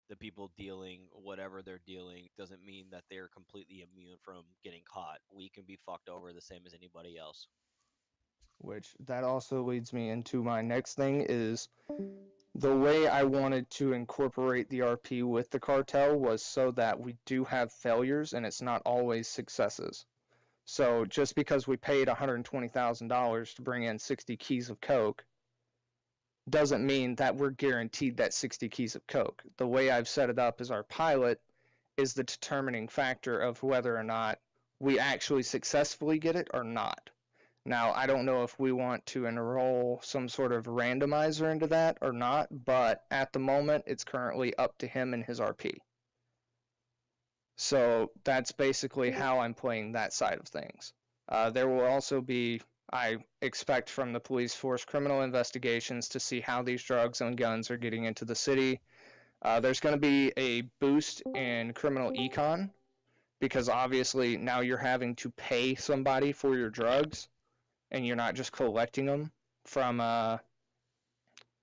the people dealing whatever they're dealing doesn't mean that they're completely immune from getting caught. We can be fucked over the same as anybody else. Which that also leads me into my next thing is the way I wanted to incorporate the RP with the cartel was so that we do have failures and it's not always successes. So just because we paid $120,000 to bring in 60 keys of coke doesn't mean that we're guaranteed that 60 keys of coke. The way I've set it up is our pilot is the determining factor of whether or not we actually successfully get it or not. Now, I don't know if we want to enroll some sort of randomizer into that or not, but at the moment, it's currently up to him and his RP. So that's basically how I'm playing that side of things. There will also be, I expect from the police force, criminal investigations to see how these drugs and guns are getting into the city. There's going to be a boost in criminal econ because obviously now you're having to pay somebody for your drugs and you're not just collecting them from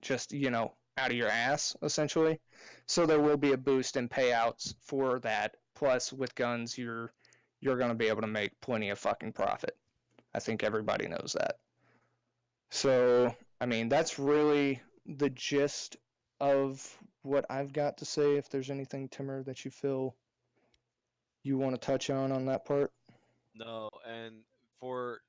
just out of your ass essentially. So there will be a boost in payouts for that. Plus, with guns, you're going to be able to make plenty of fucking profit. I think everybody knows that. So, I mean, that's really the gist of what I've got to say. If there's anything, Timmer, that you feel you want to touch on that part. No, and for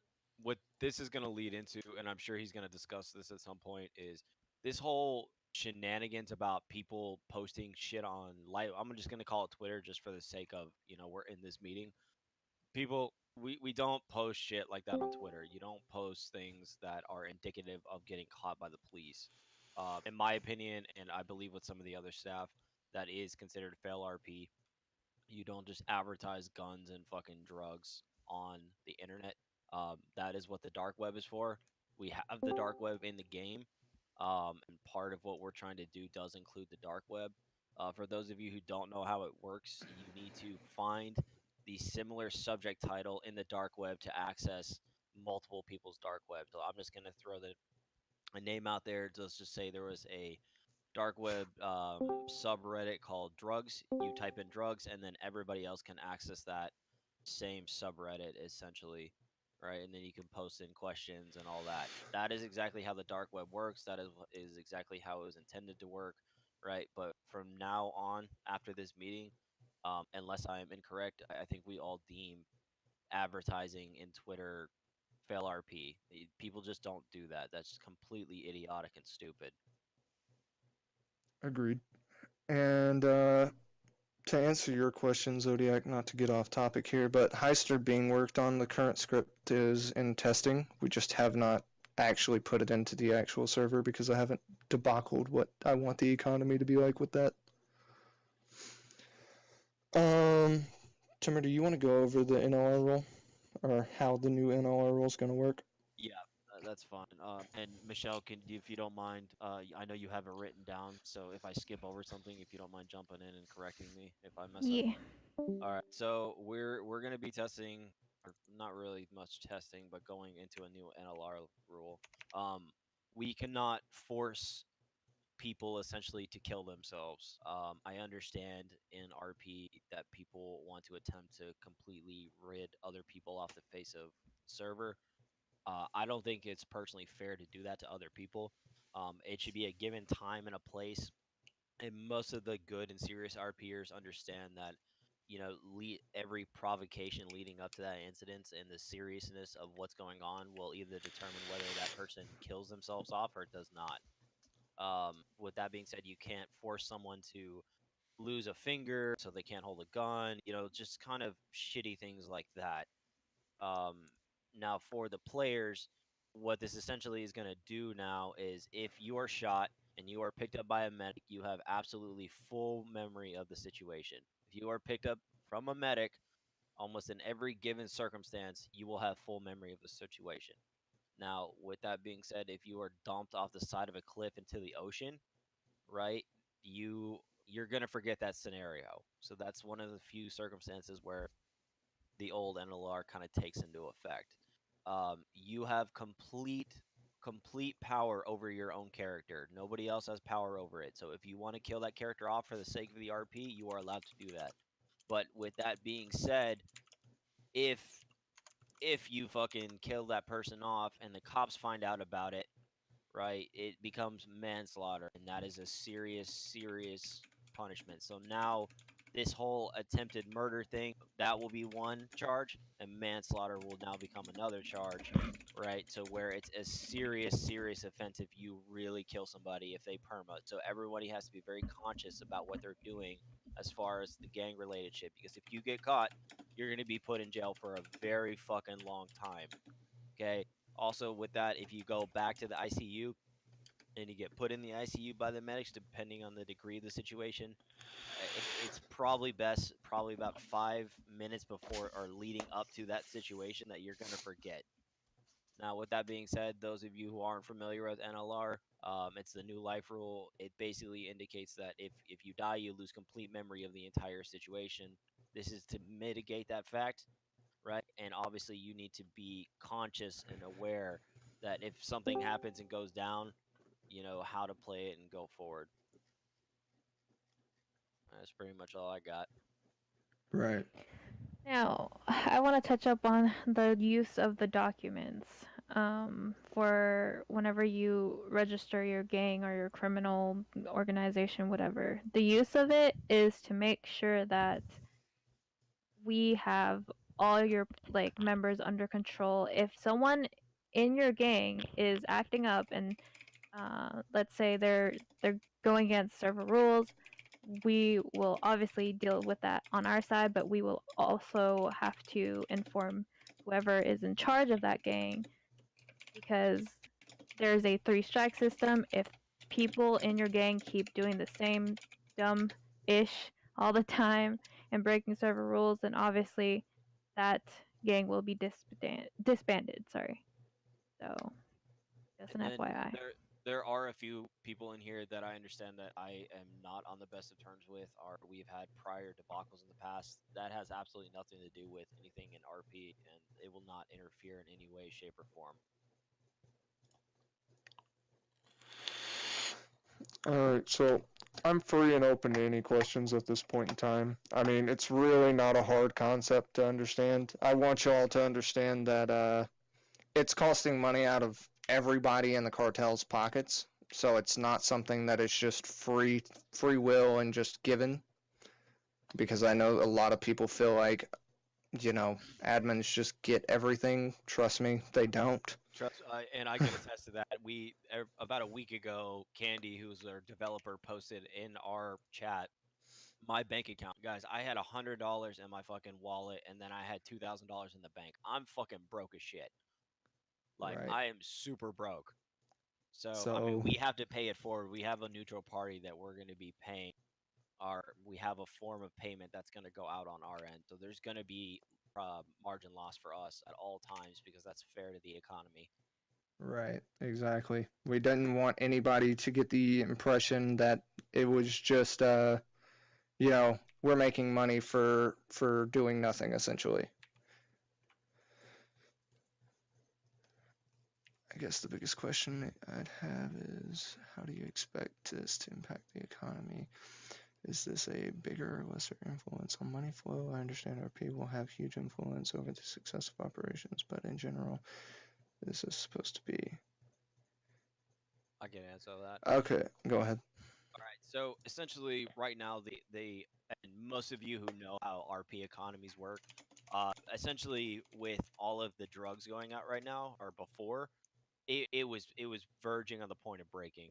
what this is going to lead into, and I'm sure he's going to discuss this at some point, is this whole shenanigans about people posting shit on live. I'm just going to call it Twitter just for the sake of, we're in this meeting. People, we don't post shit like that on Twitter. You don't post things that are indicative of getting caught by the police. In my opinion, and I believe with some of the other staff, that is considered fail RP. You don't just advertise guns and fucking drugs on the internet. That is what the dark web is for. We have the dark web in the game, and part of what we're trying to do does include the dark web. For those of you who don't know how it works, you need to find the similar subject title in the dark web to access multiple people's dark web. So I'm just gonna throw a name out there. Let's just say there was a dark web subreddit called drugs. You type in drugs, and then everybody else can access that same subreddit essentially, right? And then you can post in questions and all that. That is exactly how the dark web works. That is exactly how it was intended to work, right? But from now on, after this meeting, unless I am incorrect, I think we all deem advertising in Twitter fail RP. People just don't do that. That's completely idiotic and stupid. Agreed. And to answer your question, Zodiac, not to get off topic here, but Heister being worked on, the current script is in testing. We just have not actually put it into the actual server because I haven't debacled what I want the economy to be like with that. Um, Timmer, do you want to go over the NOR rule or how the new NOR rule is going to work? Yeah, that's fine. And Michelle, if you don't mind, I know you have it written down, so if I skip over something, if you don't mind jumping in and correcting me if I mess up. Yeah. All right, so we're gonna be testing, or not really much testing, but going into a new NLR rule. Um, we cannot force people essentially to kill themselves. I understand in RP that people want to attempt to completely rid other people off the face of server. I don't think it's personally fair to do that to other people. It should be a given time and a place, and most of the good and serious RPers understand that. Every provocation leading up to that incident and the seriousness of what's going on will either determine whether that person kills themselves off or does not. With that being said, you can't force someone to lose a finger so they can't hold a gun. Just kind of shitty things like that. um, Now, for the players, what this essentially is going to do now is if you are shot and you are picked up by a medic, you have absolutely full memory of the situation. If you are picked up from a medic, almost in every given circumstance, you will have full memory of the situation. Now, with that being said, if you are dumped off the side of a cliff into the ocean, right, you're going to forget that scenario. So that's one of the few circumstances where the old NLR kind of takes into effect. You have complete complete power over your own character. Nobody else has power over it. So if you want to kill that character off for the sake of the RP, you are allowed to do that. But with that being said, if you fucking kill that person off and the cops find out about it, right, it becomes manslaughter, and that is a serious, serious punishment. So now this whole attempted murder thing, that will be one charge, and manslaughter will now become another charge, right? To where it's a serious, serious offense if you really kill somebody if they perma. So everybody has to be very conscious about what they're doing as far as the gang related shit, because if you get caught, you're going to be put in jail for a very fucking long time. Okay. Also, with that, if you go back to the ICU and you get put in the ICU by the medics, depending on the degree of the situation, it's probably best, probably about 5 minutes before or leading up to that situation, that you're going to forget. Now, with that being said, those of you who aren't familiar with NLR, it's the new life rule. It basically indicates that if you die, you lose complete memory of the entire situation. This is to mitigate that fact, right? And obviously, you need to be conscious and aware that if something happens and goes down, you know how to play it and go forward. That's pretty much all I got. Right. Now, I want to touch up on the use of the documents for whenever you register your gang or your criminal organization, whatever. The use of it is to make sure that we have all your like members under control. If someone in your gang is acting up and let's say they're going against server rules, we will obviously deal with that on our side, but we will also have to inform whoever is in charge of that gang, because there's a three strike system. If people in your gang keep doing the same dumb ish all the time and breaking server rules, then obviously that gang will be disbanded. Sorry. So just an And FYI. there are a few people in here that I understand that I am not on the best of terms with, or we've had prior debacles in the past. That has absolutely nothing to do with anything in RP, and it will not interfere in any way, shape, or form. All right, so I'm free and open to any questions at this point in time. I mean, it's really not a hard concept to understand. I want you all to understand that it's costing money out of everybody in the cartel's pockets. So it's not something that is just free will and just given. Because I know a lot of people feel like, admins just get everything. Trust me, they don't. Trust, and I can attest to that. About a week ago, Candy, who's our developer, posted in our chat my bank account. Guys, I had $100 in my fucking wallet, and then I had $2,000 in the bank. I'm fucking broke as shit. Like, Right. I am super broke. So, I mean, So, we have to pay it forward. We have a neutral party that we're going to be paying. We have a form of payment that's going to go out on our end. So there's going to be margin loss for us at all times, because that's fair to the economy. right, exactly. We didn't want anybody to get the impression that it was just, we're making money for doing nothing essentially. I guess the biggest question I'd have is, how do you expect this to impact the economy? Is this a bigger or lesser influence on money flow? I understand RP will have huge influence over the success of operations, but in general, this is supposed to be. I can answer that. Okay, go ahead. All right. So essentially, right now, and most of you who know how RP economies work, essentially with all of the drugs going out right now, or before, it was verging on the point of breaking.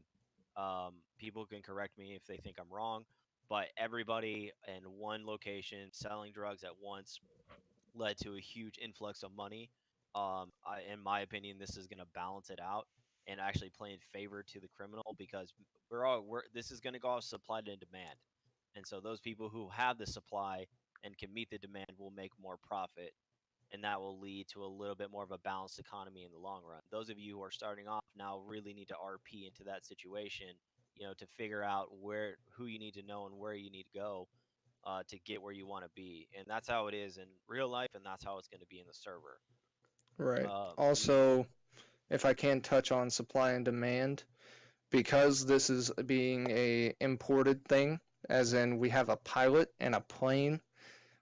People can correct me if they think I'm wrong, but everybody in one location selling drugs at once led to a huge influx of money. In my opinion, this is going to balance it out and actually play in favor to the criminal, because this is going to go off supply and demand, and so those people who have the supply and can meet the demand will make more profit, and that will lead to a little bit more of a balanced economy in the long run. Those of you who are starting off now really need to RP into that situation, to figure out who you need to know and where you need to go to get where you want to be. And that's how it is in real life, and that's how it's going to be in the server. Right. We Also, if I can touch on supply and demand, because this is being a imported thing, as in we have a pilot and a plane,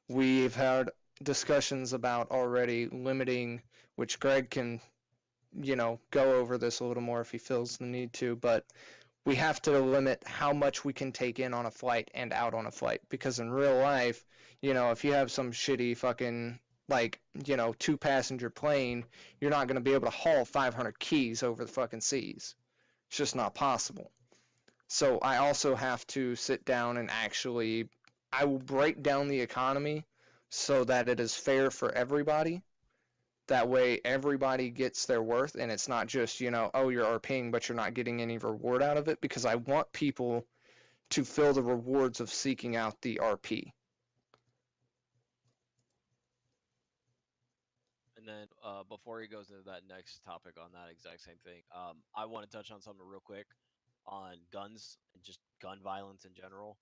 we've had discussions about already limiting, which Greg can, go over this a little more if he feels the need to, but we have to limit how much we can take in on a flight and out on a flight, because in real life, if you have some shitty fucking like, 2-passenger plane, you're not going to be able to haul 500 keys over the fucking seas. It's just not possible. So I also have to sit down and actually, I will break down the economy so that it is fair for everybody. That way everybody gets their worth, and it's not just, oh, you're RPing, but you're not getting any reward out of it, because I want people to feel the rewards of seeking out the RP. And then before he goes into that next topic on that exact same thing, I want to touch on something real quick on guns and just gun violence in general.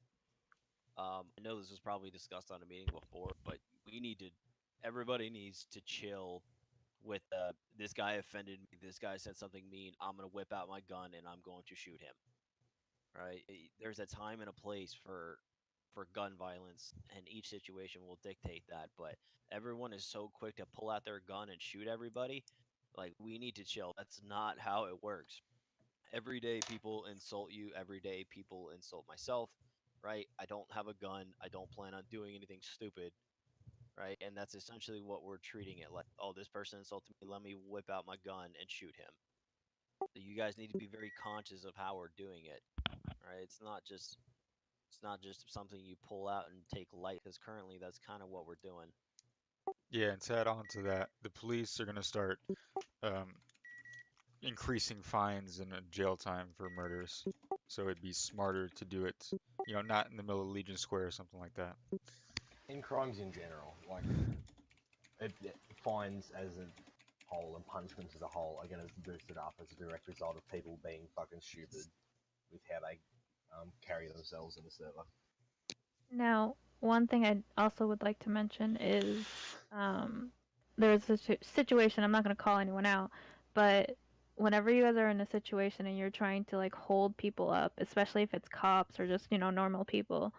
I know this was probably discussed on a meeting before, but everybody needs to chill with this guy offended me, this guy said something mean, I'm going to whip out my gun and I'm going to shoot him. Right? There's a time and a place for gun violence, and each situation will dictate that, but everyone is so quick to pull out their gun and shoot everybody. Like, we need to chill. That's not how it works. Every day people insult you, every day people insult myself, right? I don't have a gun, I don't plan on doing anything stupid, right? And that's essentially what we're treating it like. Oh, this person insulted me, let me whip out my gun and shoot him. So you guys need to be very conscious of how we're doing it, right? It's not just something you pull out and take light, because currently that's kind of what we're doing. Yeah, and to add on to that, the police are going to start um, increasing fines and jail time for murders. So it'd be smarter to do it, not in the middle of Legion Square or something like that. In crimes in general, like it fines as a whole and punishments as a whole are going to be boosted up as a direct result of people being fucking stupid with how they carry themselves in the server. Now, one thing I also would like to mention is there's a situation, I'm not going to call anyone out, but whenever you guys are in a situation and you're trying to like hold people up, especially if it's cops or just, normal people,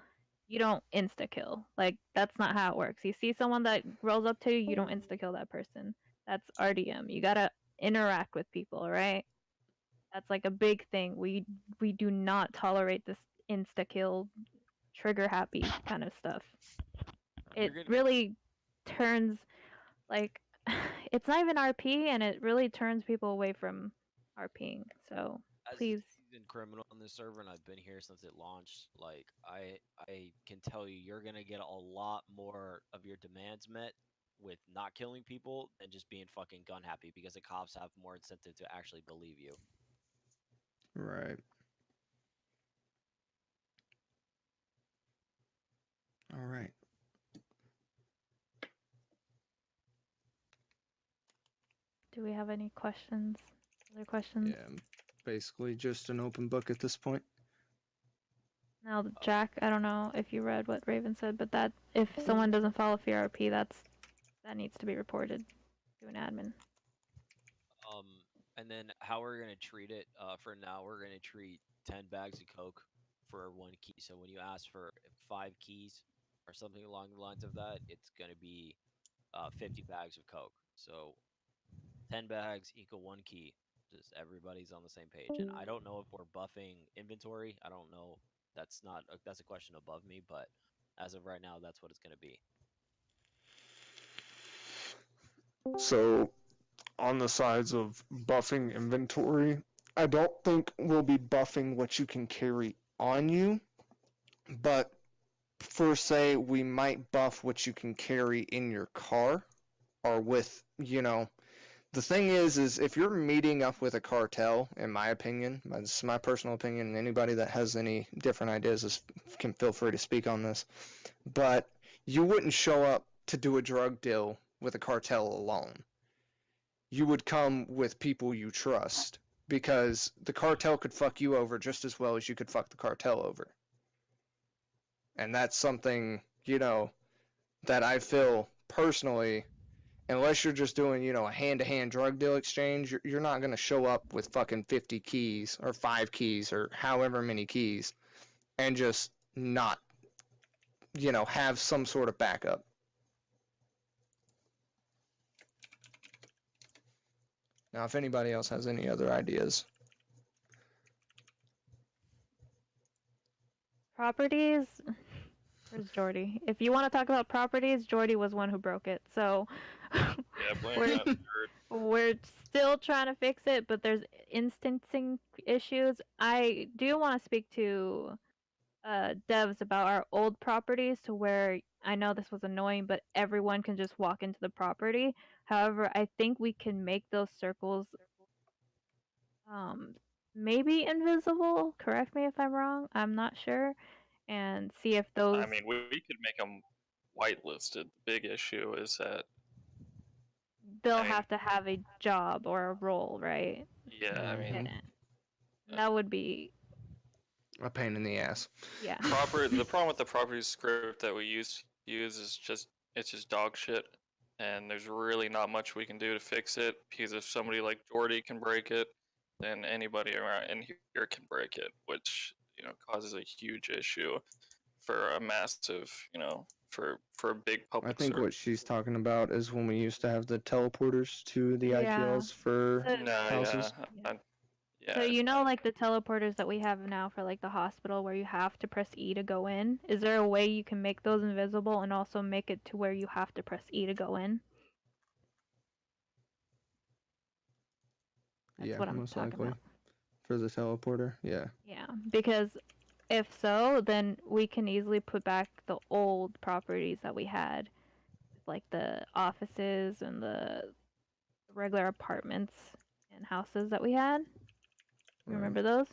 you don't insta kill. Like, that's not how it works. You see someone that rolls up to you, you don't insta kill that person. That's RDM. You got to interact with people, right? That's like a big thing. We do not tolerate this insta kill, trigger happy kind of stuff. It really turns like it's not even RP, and it really turns people away from RPing. So please. As a seasoned criminal on this server, and I've been here since it launched, like I can tell you, you're gonna get a lot more of your demands met with not killing people than just being fucking gun happy, because the cops have more incentive to actually believe you. Right. All right. Do we have any questions? Other questions? Yeah, basically just an open book at this point. Now, Jack, I don't know if you read what Raven said, but that if someone doesn't follow FRP, that needs to be reported to an admin. And then how we're gonna treat it, for now, we're gonna treat 10 bags of coke for 1 key. So when you ask for 5 keys or something along the lines of that, it's gonna be 50 bags of coke. So 10 bags equal 1 key. Just everybody's on the same page. And I don't know if we're buffing inventory. I don't know. That's a question above me, but as of right now, that's what it's gonna be. So, on the sides of buffing inventory, I don't think we'll be buffing what you can carry on you, but for say we might buff what you can carry in your car or with, the thing is if you're meeting up with a cartel, in my opinion, this is my personal opinion, and anybody that has any different ideas can feel free to speak on this, but you wouldn't show up to do a drug deal with a cartel alone. You would come with people you trust, because the cartel could fuck you over just as well as you could fuck the cartel over. And that's something, that I feel personally unless you're just doing, you know, a hand-to-hand drug deal exchange, you're not going to show up with fucking 50 keys or 5 keys or however many keys and just not, you know, have some sort of backup. Now, if anybody else has any other ideas. Properties. Where's Jordy? If you want to talk about properties, Jordy was one who broke it. So Yeah, blame we're that nerd. we're still trying to fix it, but there's instancing issues. I do want to speak to devs about our old properties to where I know this was annoying, but everyone can just walk into the property. However, I think we can make those circles um maybe invisible. Correct me if I'm wrong. I'm not sure. And see if those I mean, we could make them whitelisted. The big issue is that, they'll I mean, have to have a job or a role, right? yeah, I In mean, it. That would be A pain in the ass. yeah. the problem with the property script that we use is just it's just dog shit, and there's really not much we can do to fix it because if somebody like Jordy can break it, then anybody around in here can break it, which causes a huge issue for a massive for a big I public think service. what she's talking about is when we used to have the teleporters to the Yeah. ITLs for So- No, houses. yeah, So you know, like the teleporters that we have now for like the hospital, where you have to press E to go in. Is there a way you can make those invisible and also make it to where you have to press E to go in? That's Yeah, what I'm most talking likely. about. For the teleporter, yeah. Yeah, because if so, then we can easily put back the old properties that we had, like the offices and the regular apartments and houses that we had. You Right. remember those?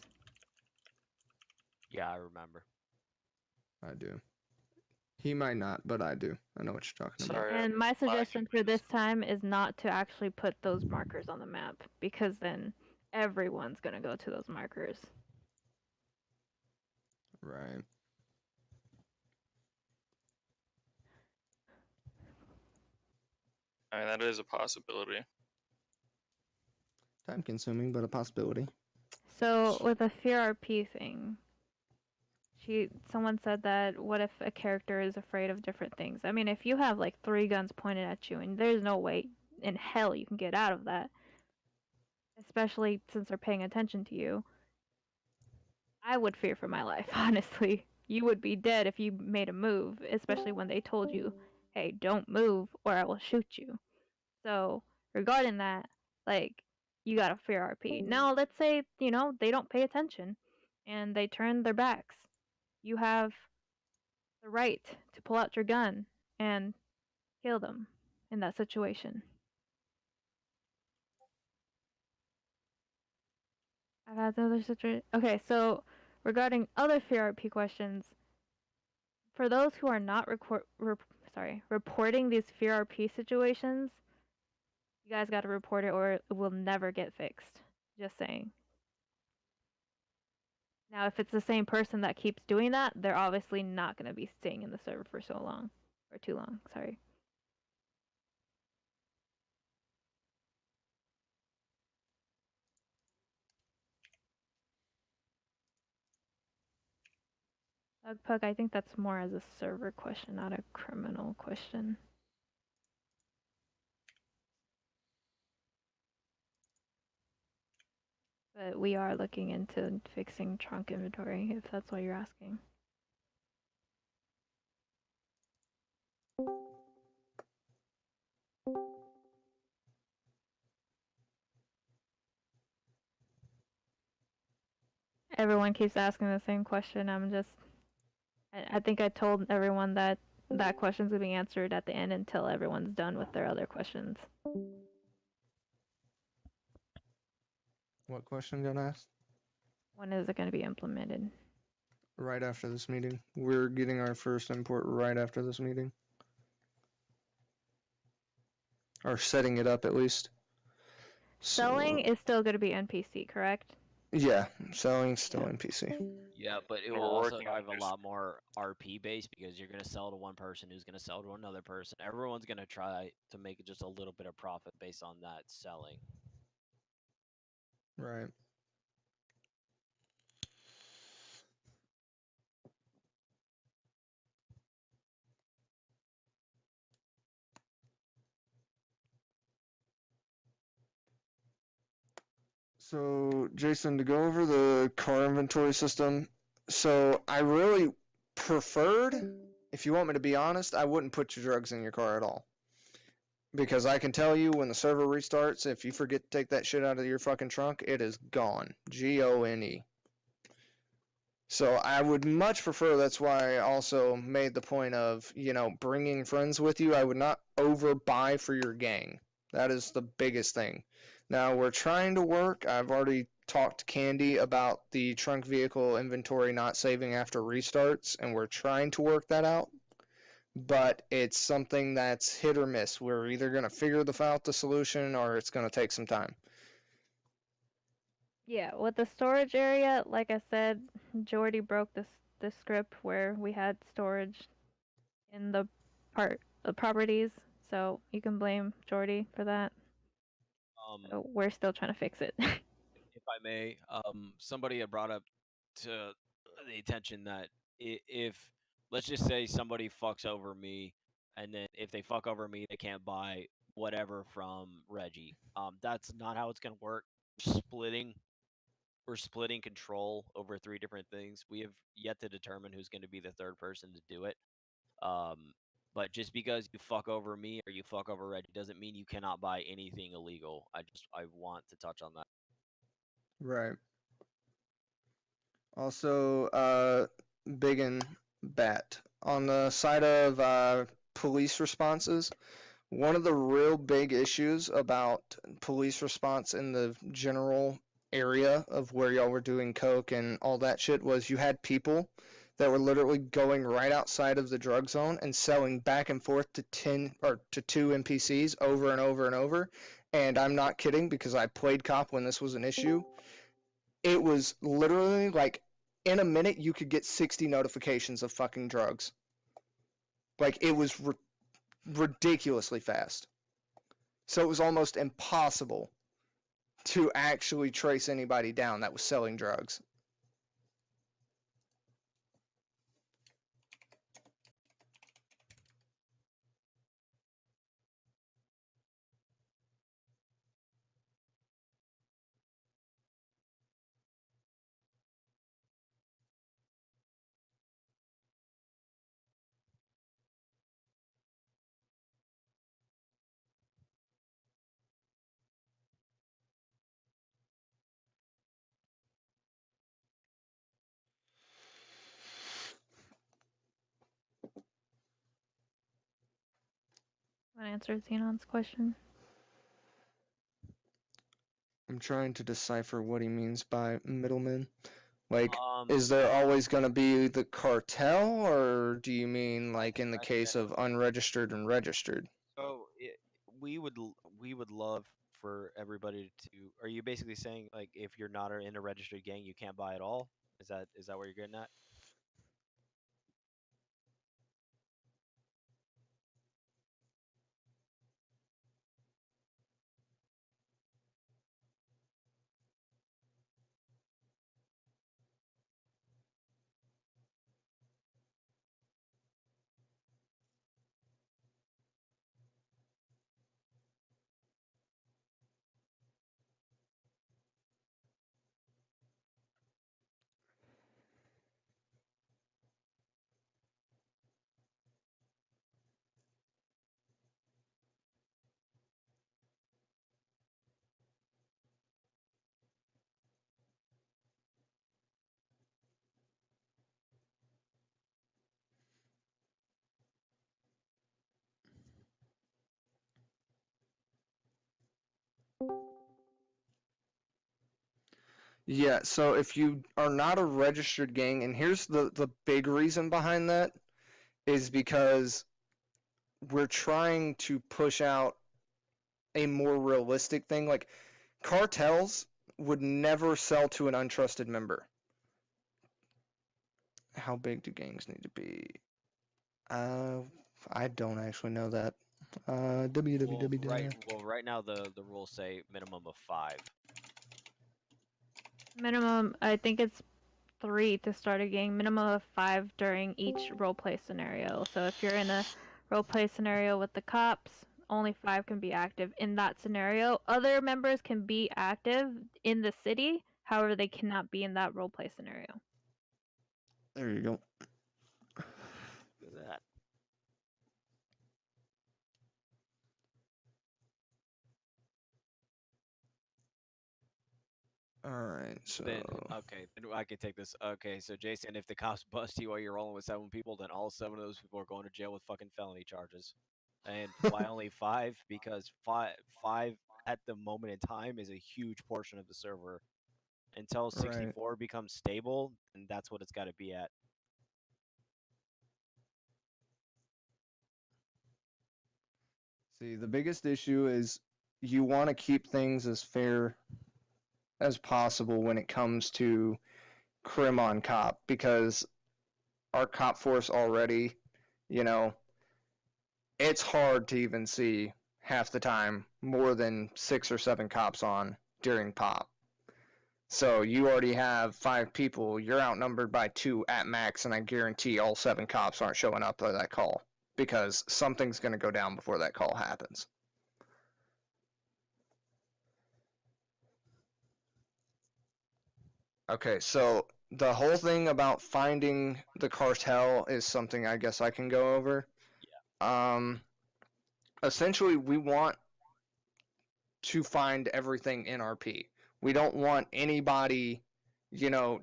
Yeah, I remember. I do. He might not, but I do. I know what you're talking Sorry. And my suggestion for this confused. time is not to actually put those markers on the map, because then everyone's gonna go to those markers. about. Right. I mean, that is a possibility. Time consuming, but a possibility. So with a fear RP thing, someone said that what if a character is afraid of different things? I mean, if you have like 3 guns pointed at you and there's no way in hell you can get out of that, especially since they're paying attention to you, I would fear for my life, honestly. You would be dead if you made a move, especially when they told you, hey, don't move or I will shoot you. So, regarding that, like, you got a fear RP. Now, let's say, they don't pay attention and they turn their backs. You have the right to pull out your gun and kill them in that situation. I've had other situations. Okay, so regarding other fear RP questions, for those who are not reporting these fear RP situations, you guys got to report it or it will never get fixed. Just saying. Now, if it's the same person that keeps doing that, they're obviously not going to be staying in the server for so long. Or too long, sorry. Puck, I think that's more as a server question, not a criminal question. But we are looking into fixing trunk inventory, if that's what you're asking. Everyone keeps asking the same question. I think I told everyone that that question's gonna be answered at the end until everyone's done with their other questions. What question got asked? When is it gonna be implemented? Right after this meeting. We're getting our first import right after this meeting. Or setting it up at least. Selling So, is still gonna be NPC, correct? Yeah, selling still Yeah. NPC. Yeah, but it We're will also working on drive a just lot more RP based because you're gonna sell to one person who's gonna sell to another person. Everyone's gonna try to make just a little bit of profit based on that selling. Right. So, Jason, to go over the car inventory system, so I really preferred, if you want me to be honest, I wouldn't put your drugs in your car at all. Because I can tell you when the server restarts, if you forget to take that shit out of your fucking trunk, it is gone. Gone. So I would much prefer, that's why I also made the point of, bringing friends with you. I would not overbuy for your gang. That is the biggest thing. Now we're trying to work. I've already talked to Candy about the trunk vehicle inventory not saving after restarts, and we're trying to work that out. But it's something that's hit or miss. We're either going to figure out the solution or it's going to take some time. Yeah, with the storage area, like I said, Jordy broke the script where we had storage in the properties, so you can blame Jordy for that. So we're still trying to fix it. If I may, somebody had brought up to the attention that if let's just say somebody fucks over me, and then if they fuck over me, they can't buy whatever from Reggie. That's not how it's gonna work. Splitting We're splitting control over three different things. We have yet to determine who's going to be the third person to do it. Um, but just because you fuck over me or you fuck over Reggie doesn't mean you cannot buy anything illegal. I want to touch on that. Right. Also, Big and Bat. On the side of police responses, one of the real big issues about police response in the general area of where y'all were doing coke and all that shit was you had people that were literally going right outside of the drug zone and selling back and forth to 10 or to 2 NPCs over and over and over. And I'm not kidding because I played cop when this was an issue. It was literally like in a minute you could get 60 notifications of fucking drugs. Like it was ridiculously fast. So it was almost impossible to actually trace anybody down that was selling drugs. Want to answer Xenon's question? I'm trying to decipher what he means by middlemen. Like, Um, is there always going to be the cartel, or do you mean like in the I think case of unregistered and registered? so. We would love for everybody to. Are you basically saying like if you're not in a registered gang, you can't buy at all? Is that what you're getting at? Yeah, so if you are not a registered gang, and here's the big reason behind that, is because we're trying to push out a more realistic thing. Like cartels would never sell to an untrusted member. How big do gangs need to be? I don't actually know that. www. Well, right now the rules say minimum of 5. Minimum, I think it's 3 to start a gang. Minimum of 5 during each roleplay scenario. So if you're in a roleplay scenario with the cops, only 5 can be active in that scenario. Other members can be active in the city, however, they cannot be in that roleplay scenario. There you go. Look at that. All right, so Then okay, then I can take this. Okay, so Jason, if the cops bust you while you're rolling with 7 people, then all 7 of those people are going to jail with fucking felony charges. And why only 5? Because five at the moment in time is a huge portion of the server. Until Right. 64 becomes stable, and that's what it's got to be at. See, the biggest issue is you want to keep things as fair as possible when it comes to Crim on cop, because our cop force already, you know, it's hard to even see half the time more than 6 or 7 cops on during pop. So you already have 5 people, you're outnumbered by 2 at max, and I guarantee all 7 cops aren't showing up for that call, because something's going to go down before that call happens. Okay, so the whole thing about finding the cartel is something I guess I can go over. Essentially, we want to find everything in RP. We don't want anybody,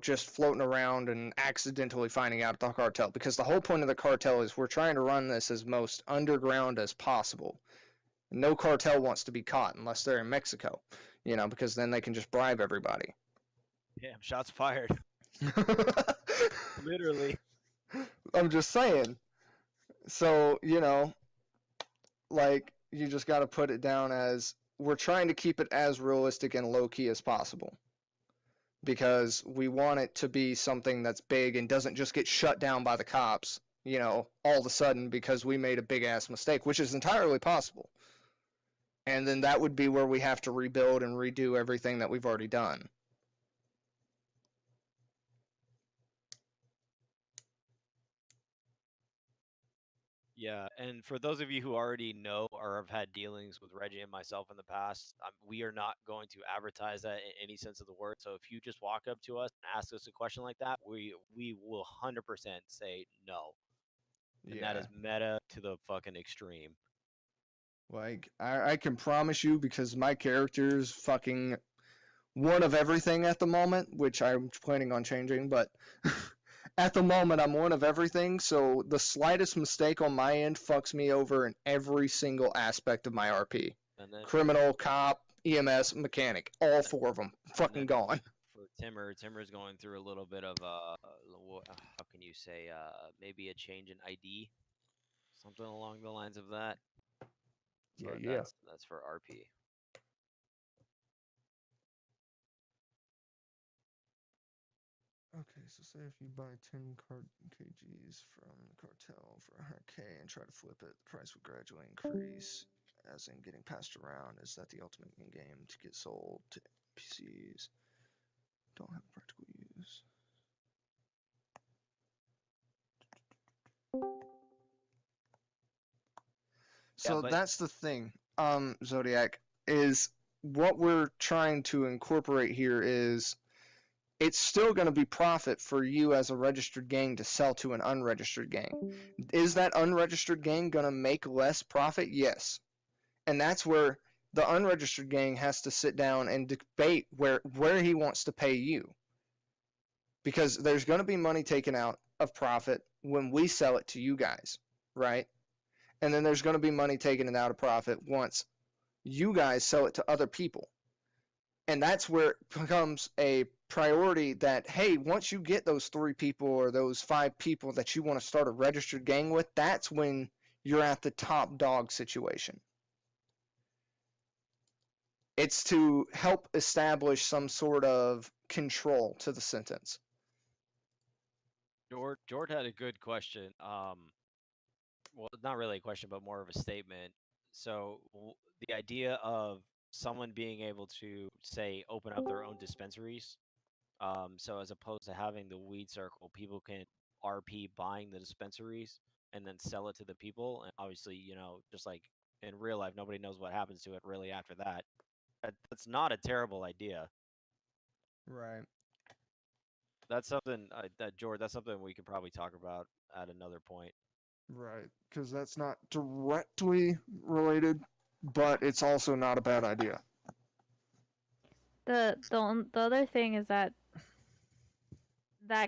just floating around and accidentally finding out the cartel, because the whole point of the cartel is we're trying to run this as most underground as possible. No cartel wants to be caught unless they're in Mexico, because then they can just bribe everybody. Damn, shots fired. Literally. I'm just saying. So, like, you just got to put it down as we're trying to keep it as realistic and low-key as possible, because we want it to be something that's big and doesn't just get shut down by the cops, all of a sudden because we made a big-ass mistake, which is entirely possible. And then that would be where we have to rebuild and redo everything that we've already done. Yeah, and for those of you who already know or have had dealings with Reggie and myself in the past, we are not going to advertise that in any sense of the word. So if you just walk up to us and ask us a question like that, we will 100% say no. And that is meta to the fucking extreme. Like, I can promise you, because my character is fucking one of everything at the moment, which I'm planning on changing, but at the moment I'm one of everything, so the slightest mistake on my end fucks me over in every single aspect of my RP. And then Criminal, cop, EMS, mechanic, all 4 of them fucking gone. For Timmer's going through a little bit of how can you say, maybe a change in ID, something along the lines of that. But Yeah. that's for RP. Okay, so say if you buy 10 kgs from the cartel for 100K and try to flip it, the price would gradually increase, as in getting passed around. Is that the ultimate in game to get sold to NPCs? Don't have practical use. So that's the thing, Zodiac, is what we're trying to incorporate here is it's still going to be profit for you as a registered gang to sell to an unregistered gang. Is that unregistered gang going to make less profit? Yes. And that's where the unregistered gang has to sit down and debate where he wants to pay you. Because there's going to be money taken out of profit when we sell it to you guys, right? And then there's going to be money taken out of profit once you guys sell it to other people. And that's where it becomes a priority that, hey, once you get those 3 people or those 5 people that you want to start a registered gang with, that's when you're at the top dog situation. It's to help establish some sort of control to the sentence. Jord had a good question. Well, not really a question, but more of a statement. So the idea of someone being able to say open up their own dispensaries. So as opposed to having the weed circle, people can RP buying the dispensaries and then sell it to the people. And obviously, just like in real life, nobody knows what happens to it really after that. That's not a terrible idea. Right. That's something George. That's something we could probably talk about at another point. Right, because that's not directly related, but it's also not a bad idea. The other thing is that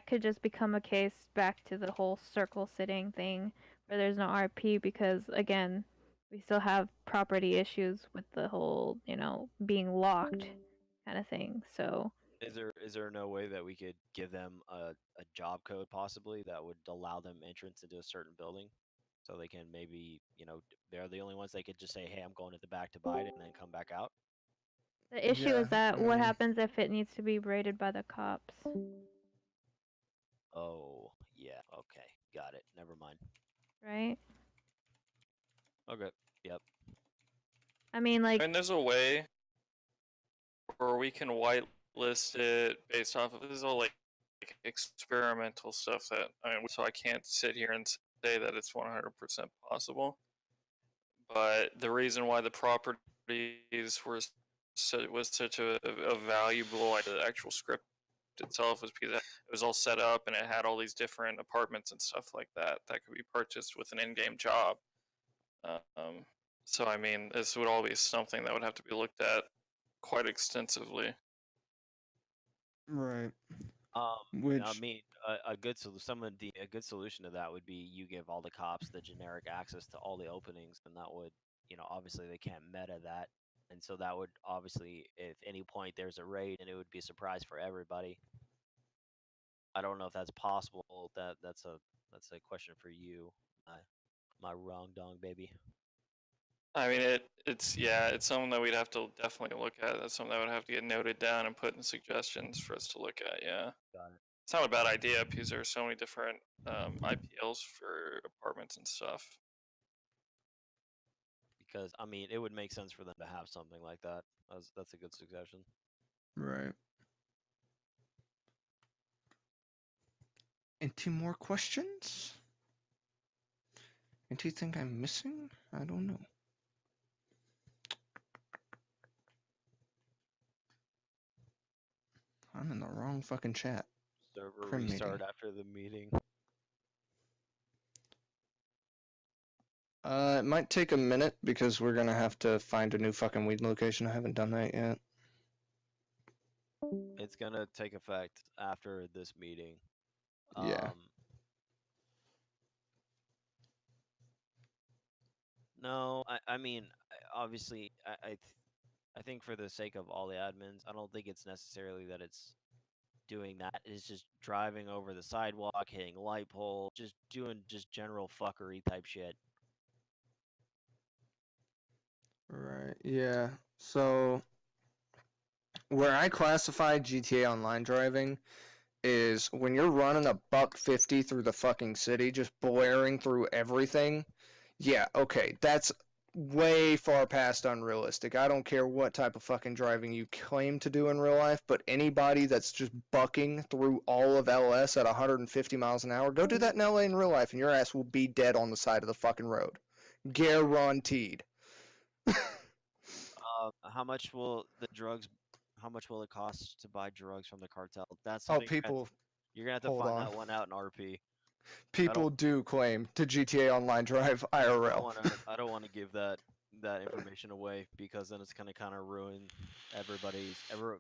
could just become a case back to the whole circle sitting thing where there's no RP because again, we still have property issues with the whole, being locked kind of thing. So Is there no way that we could give them a job code possibly that would allow them entrance into a certain building, so they can maybe they're the only ones they could just say, hey, I'm going to the back to buy it and then come back out. the issue Yeah, is that I what mean, happens if it needs to be raided by the cops, Oh yeah, okay, got it. Never mind. right? Okay, yep. I mean, like, And there's a way where we can whitelist it based off of this is all like experimental stuff that so I can't sit here and say that it's 100% possible. But the reason why the properties was such a valuable, like the actual script itself, was because it was all set up and it had all these different apartments and stuff like that that could be purchased with an in-game job. So I mean, this would all be something that would have to be looked at quite extensively. right. I Which, mean, a good a good solution to that would be you give all the cops the generic access to all the openings, and that would, obviously they can't meta that, and so that would obviously, if any point there's a raid, and it would be a surprise for everybody. I don't know if that's possible. That's a question for you, my wrong dong baby. I mean, it's something that we'd have to definitely look at. That's something that would have to get noted down and put in suggestions for us to look at. Yeah, Got it. it's not a bad idea because there are so many different IPLs for apartments and stuff. Because I mean, it would make sense for them to have something like that. That's a good suggestion. right. And two more questions? And do you think I'm missing? I don't know. I'm in the wrong fucking chat. Server Crim restart meeting. after the meeting. It might take a minute because we're gonna have to find a new fucking weed location. I haven't done that yet. It's gonna take effect after this meeting. Yeah. No, I mean, obviously, I think for the sake of all the admins, I don't think it's necessarily that it's doing that. It's just driving over the sidewalk, hitting light pole, just doing just general fuckery type shit. Right. Yeah. So where I classify GTA Online driving is when you're running a $150 through the fucking city, just blaring through everything. Yeah, okay, that's way far past unrealistic. I don't care what type of fucking driving you claim to do in real life, but anybody that's just bucking through all of LS at 150 miles an hour, go do that in LA in real life and your ass will be dead on the side of the fucking road. Guaranteed. How much will the drugs? How much will it cost to buy drugs from the cartel? That's Oh, something people, you're gonna have to hold find on. that one out in RP. People do claim to GTA Online drive IRL. I don't want to give that information away because then it's gonna kind of ruin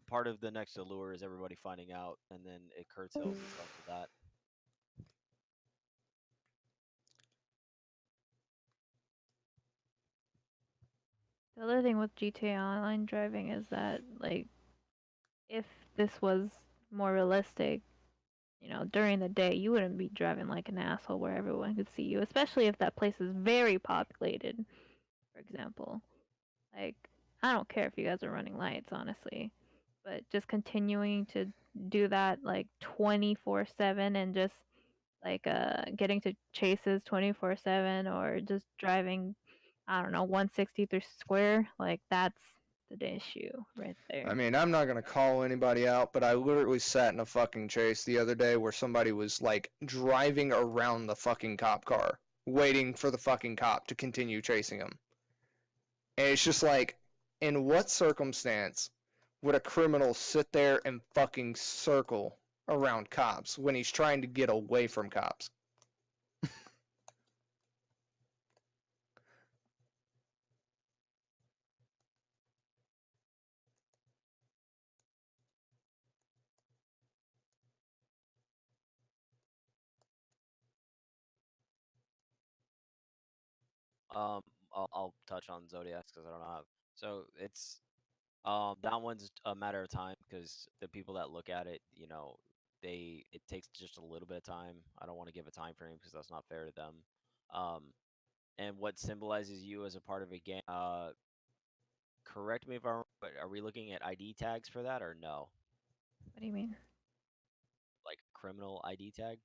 part of the next allure is everybody finding out, and then it curtails itself to that. the other thing with GTA Online driving is that, like, if this was more realistic, during the day, you wouldn't be driving like an asshole where everyone could see you, especially if that place is very populated, for example. Like, I don't care if you guys are running lights, honestly, but just continuing to do that like 24/7 and just like getting to chases 24/7 or just driving, I don't know, 160 through square, like that's the issue right there. I mean, I'm not gonna call anybody out, but I literally sat in a fucking chase the other day where somebody was like driving around the fucking cop car, waiting for the fucking cop to continue chasing him. And it's just like, in what circumstance would a criminal sit there and fucking circle around cops when he's trying to get away from cops? Um, I'll touch on Zodiacs because I don't know how. So it's that one's a matter of time because the people that look at it, it takes just a little bit of time. I don't want to give a time frame because that's not fair to them. Um, and what symbolizes you as a part of a gang? Correct me if I'm wrong, but are we looking at ID tags for that or no? What do you mean? Like criminal ID tag?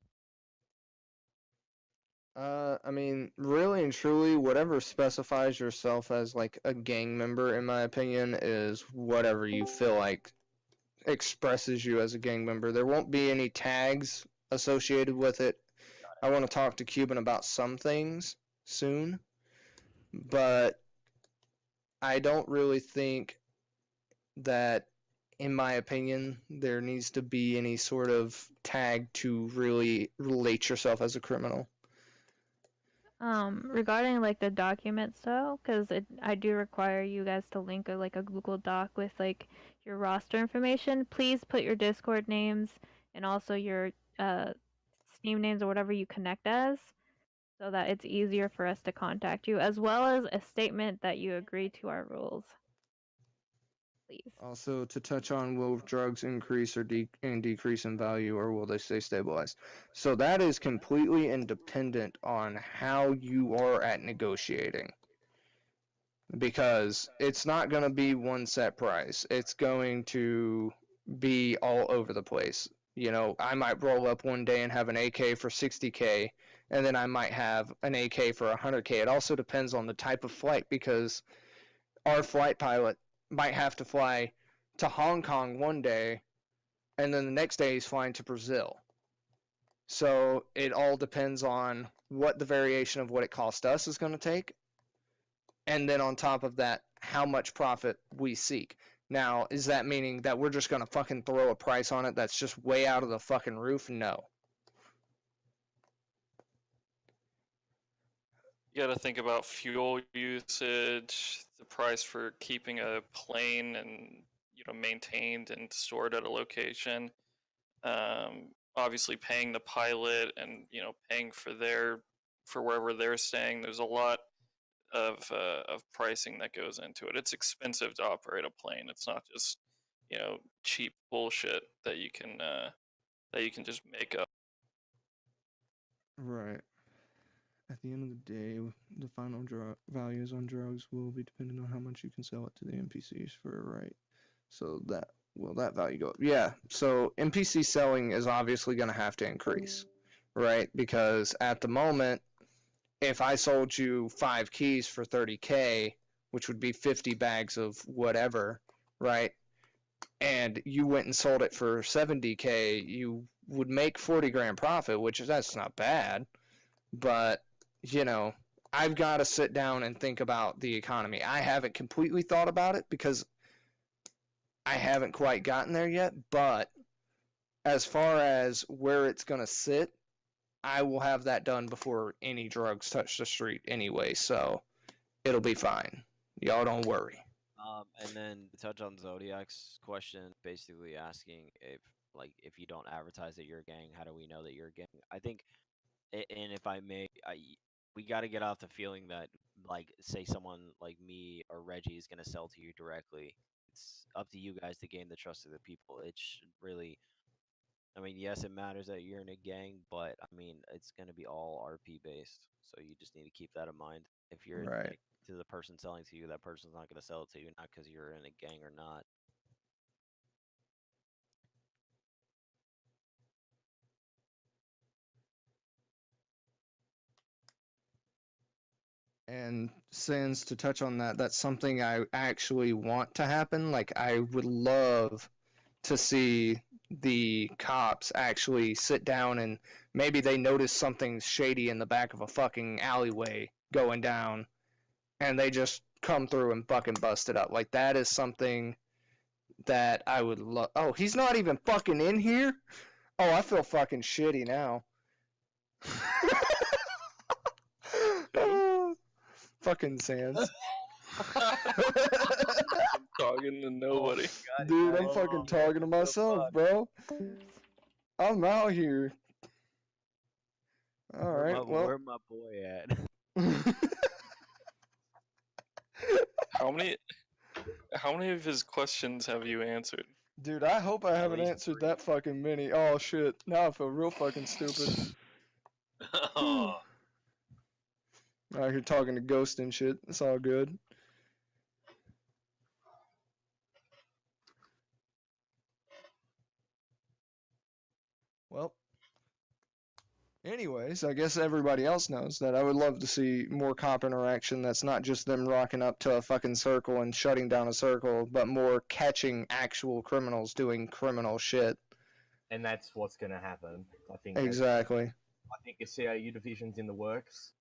I mean, really and truly, whatever specifies yourself as like a gang member, in my opinion, is whatever you feel like expresses you as a gang member. There won't be any tags associated with it. I want to talk to Cuban about some things soon, but I don't really think that, in my opinion, there needs to be any sort of tag to really relate yourself as a criminal. Regarding like the documents though, because I do require you guys to link like a Google Doc with like your roster information. Please put your Discord names and also your uh Steam names or whatever you connect as, so that it's easier for us to contact you, as well as a statement that you agree to our rules. Please. Also, to touch on, will drugs increase or decrease in value, or will they stay stabilized? So that is completely independent on how you are at negotiating. Because it's not going to be one set price. It's going to be all over the place. You know, I might roll up one day and have an AK for 60K, and then I might have an AK for 100K. It also depends on the type of flight, because our flight pilot might have to fly to Hong Kong one day, and then the next day he's flying to Brazil. So it all depends on what the variation of what it cost us is going to take, and then on top of that, how much profit we seek. Now, is that meaning that we're just going to fucking throw a price on it that's just way out of the fucking roof? No. You got to think about fuel usage, the price for keeping a plane and maintained and stored at a location. Obviously, paying the pilot and paying for wherever they're staying. There's a lot of pricing that goes into it. It's expensive to operate a plane. It's not just cheap bullshit that you can just make up. Right. At the end of the day, the final values on drugs will be dependent on how much you can sell it to the NPCs for a right. So that will that value go up? Yeah. So NPC selling is obviously going to have to increase, right? Because at the moment, if I sold you 5 keys for 30K, which would be 50 bags of whatever, right? And you went and sold it for 70K, you would make 40 grand profit, which is that's not bad. But, you know, I've got to sit down and think about the economy. I haven't completely thought about it because I haven't quite gotten there yet, but as far as where it's going to sit, I will have that done before any drugs touch the street anyway, so it'll be fine. Y'all don't worry. And then to touch on Zodiac's question, basically asking if you don't advertise that you're a gang, how do we know that you're a gang? I think, and if I may, we got to get off the feeling that like say someone like me or Reggie is gonna sell to you directly. It's up to you guys to gain the trust of the people. It should really I mean, yes, it matters that you're in a gang, but I mean, it's going to be all RP based. So you just need to keep that in mind. If you're Right. like to the person selling to you, that person's not going to sell it to you, not because you're in a gang or not. And since to touch on that, that's something I actually want to happen. Like, I would love to see the cops actually sit down and maybe they notice something shady in the back of a fucking alleyway going down and they just come through and fucking bust it up. Like, that is something that I would love. Oh, he's not even fucking in here? Oh, I feel fucking shitty now. Oh, fucking Sans. Talking to nobody. Dude, I'm fucking talking to myself, bro. I'm out here. All right, well. Where my boy at? How many of his questions have you answered? Dude, I hope I haven't least answered 3. that fucking many. Oh shit, now I feel real fucking stupid. Oh, Out here talking to Ghost and shit. It's all good. Well, anyways, I guess everybody else knows that I would love to see more cop interaction that's not just them rocking up to a fucking circle and shutting down a circle, but more catching actual criminals doing criminal shit. And that's what's going to happen. I think. Exactly. I think a CIU division's in the works.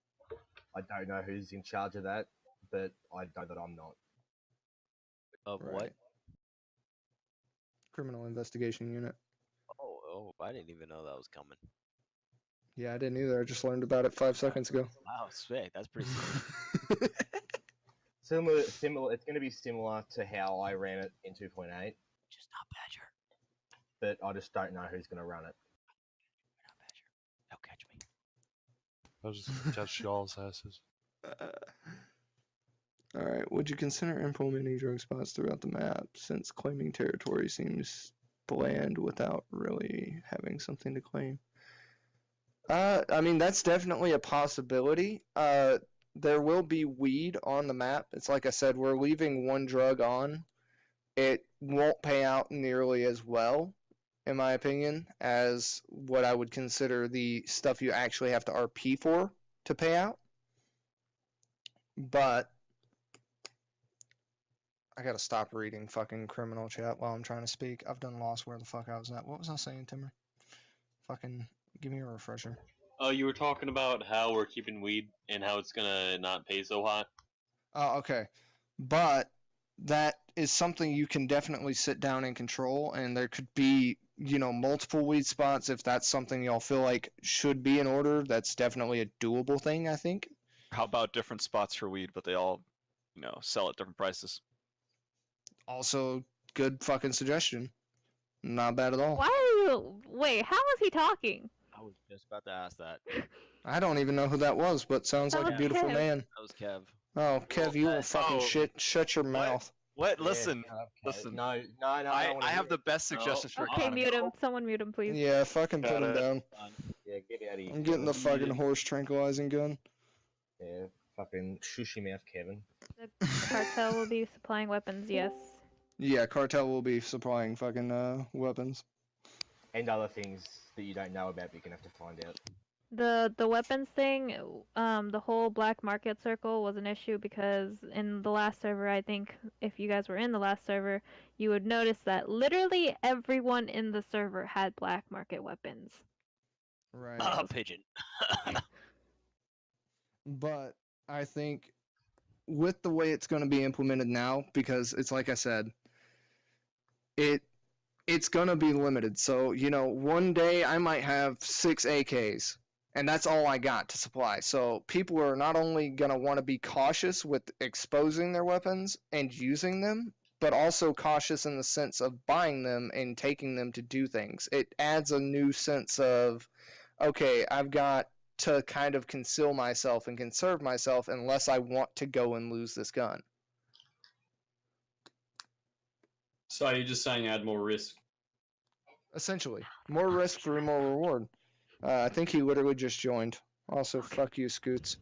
I don't know who's in charge of that, but I know that I'm not. Of Right. what? Criminal investigation unit. Oh, I didn't even know that was coming. Yeah, I didn't either. I just learned about it 5 seconds ago. Wow, sick. That's pretty sick. Similar. It's going to be similar to how I ran it in 2.8, Just not Badger. but I just don't know who's going to run it. Not Badger. They'll catch me. I'll just catch y'all's asses. Alright, would you consider implementing drug spots throughout the map since claiming territory seems bland without really having something to claim? I mean, that's definitely a possibility. There will be weed on the map. It's like I said, we're leaving one drug on. It won't pay out nearly as well, in my opinion, as what I would consider the stuff you actually have to RP for to pay out. But I gotta stop reading fucking criminal chat while I'm trying to speak. I've done lost where the fuck I was at. What was I saying, Timmer? Fucking give me a refresher. Oh, you were talking about how we're keeping weed and how it's gonna not pay so hot. Oh, okay. But that is something you can definitely sit down and control, and there could be, multiple weed spots if that's something y'all feel like should be in order. That's definitely a doable thing, I think. How about different spots for weed, but they all, sell at different prices? Also, good fucking suggestion. Not bad at all. Why are you? Wait, how was he talking? I was just about to ask that. I don't even know who that was, but sounds That like a was beautiful Kev. man. That was Kev. Oh, Kev, you will fucking Oh. shut your mouth. What? Yeah, Listen, okay. listen. No. I have the best suggestions for Okay, Connor. mute him. Someone mute him, please. Yeah, fucking put Got him it. down. Yeah, get out of here. I'm getting the Kevin. fucking horse tranquilizing gun. Yeah, fucking shush your mouth, Kevin. The cartel will be supplying weapons. Yes. Yeah, cartel will be supplying fucking weapons. And other things that you don't know about, but you're gonna have to find out. The weapons thing, the whole black market circle was an issue because in the last server, I think if you guys were in the last server, you would notice that literally everyone in the server had black market weapons. Right. Pigeon. But I think with the way it's going to be implemented now, because it's like I said, it's going to be limited. So, one day I might have 6 AKs, and that's all I got to supply. So people are not only going to want to be cautious with exposing their weapons and using them, but also cautious in the sense of buying them and taking them to do things. It adds a new sense of, okay, I've got to kind of conceal myself and conserve myself unless I want to go and lose this gun. So you're just saying add more risk? Essentially, more risk for more reward. I think he literally just joined. Also, fuck you, Scoots.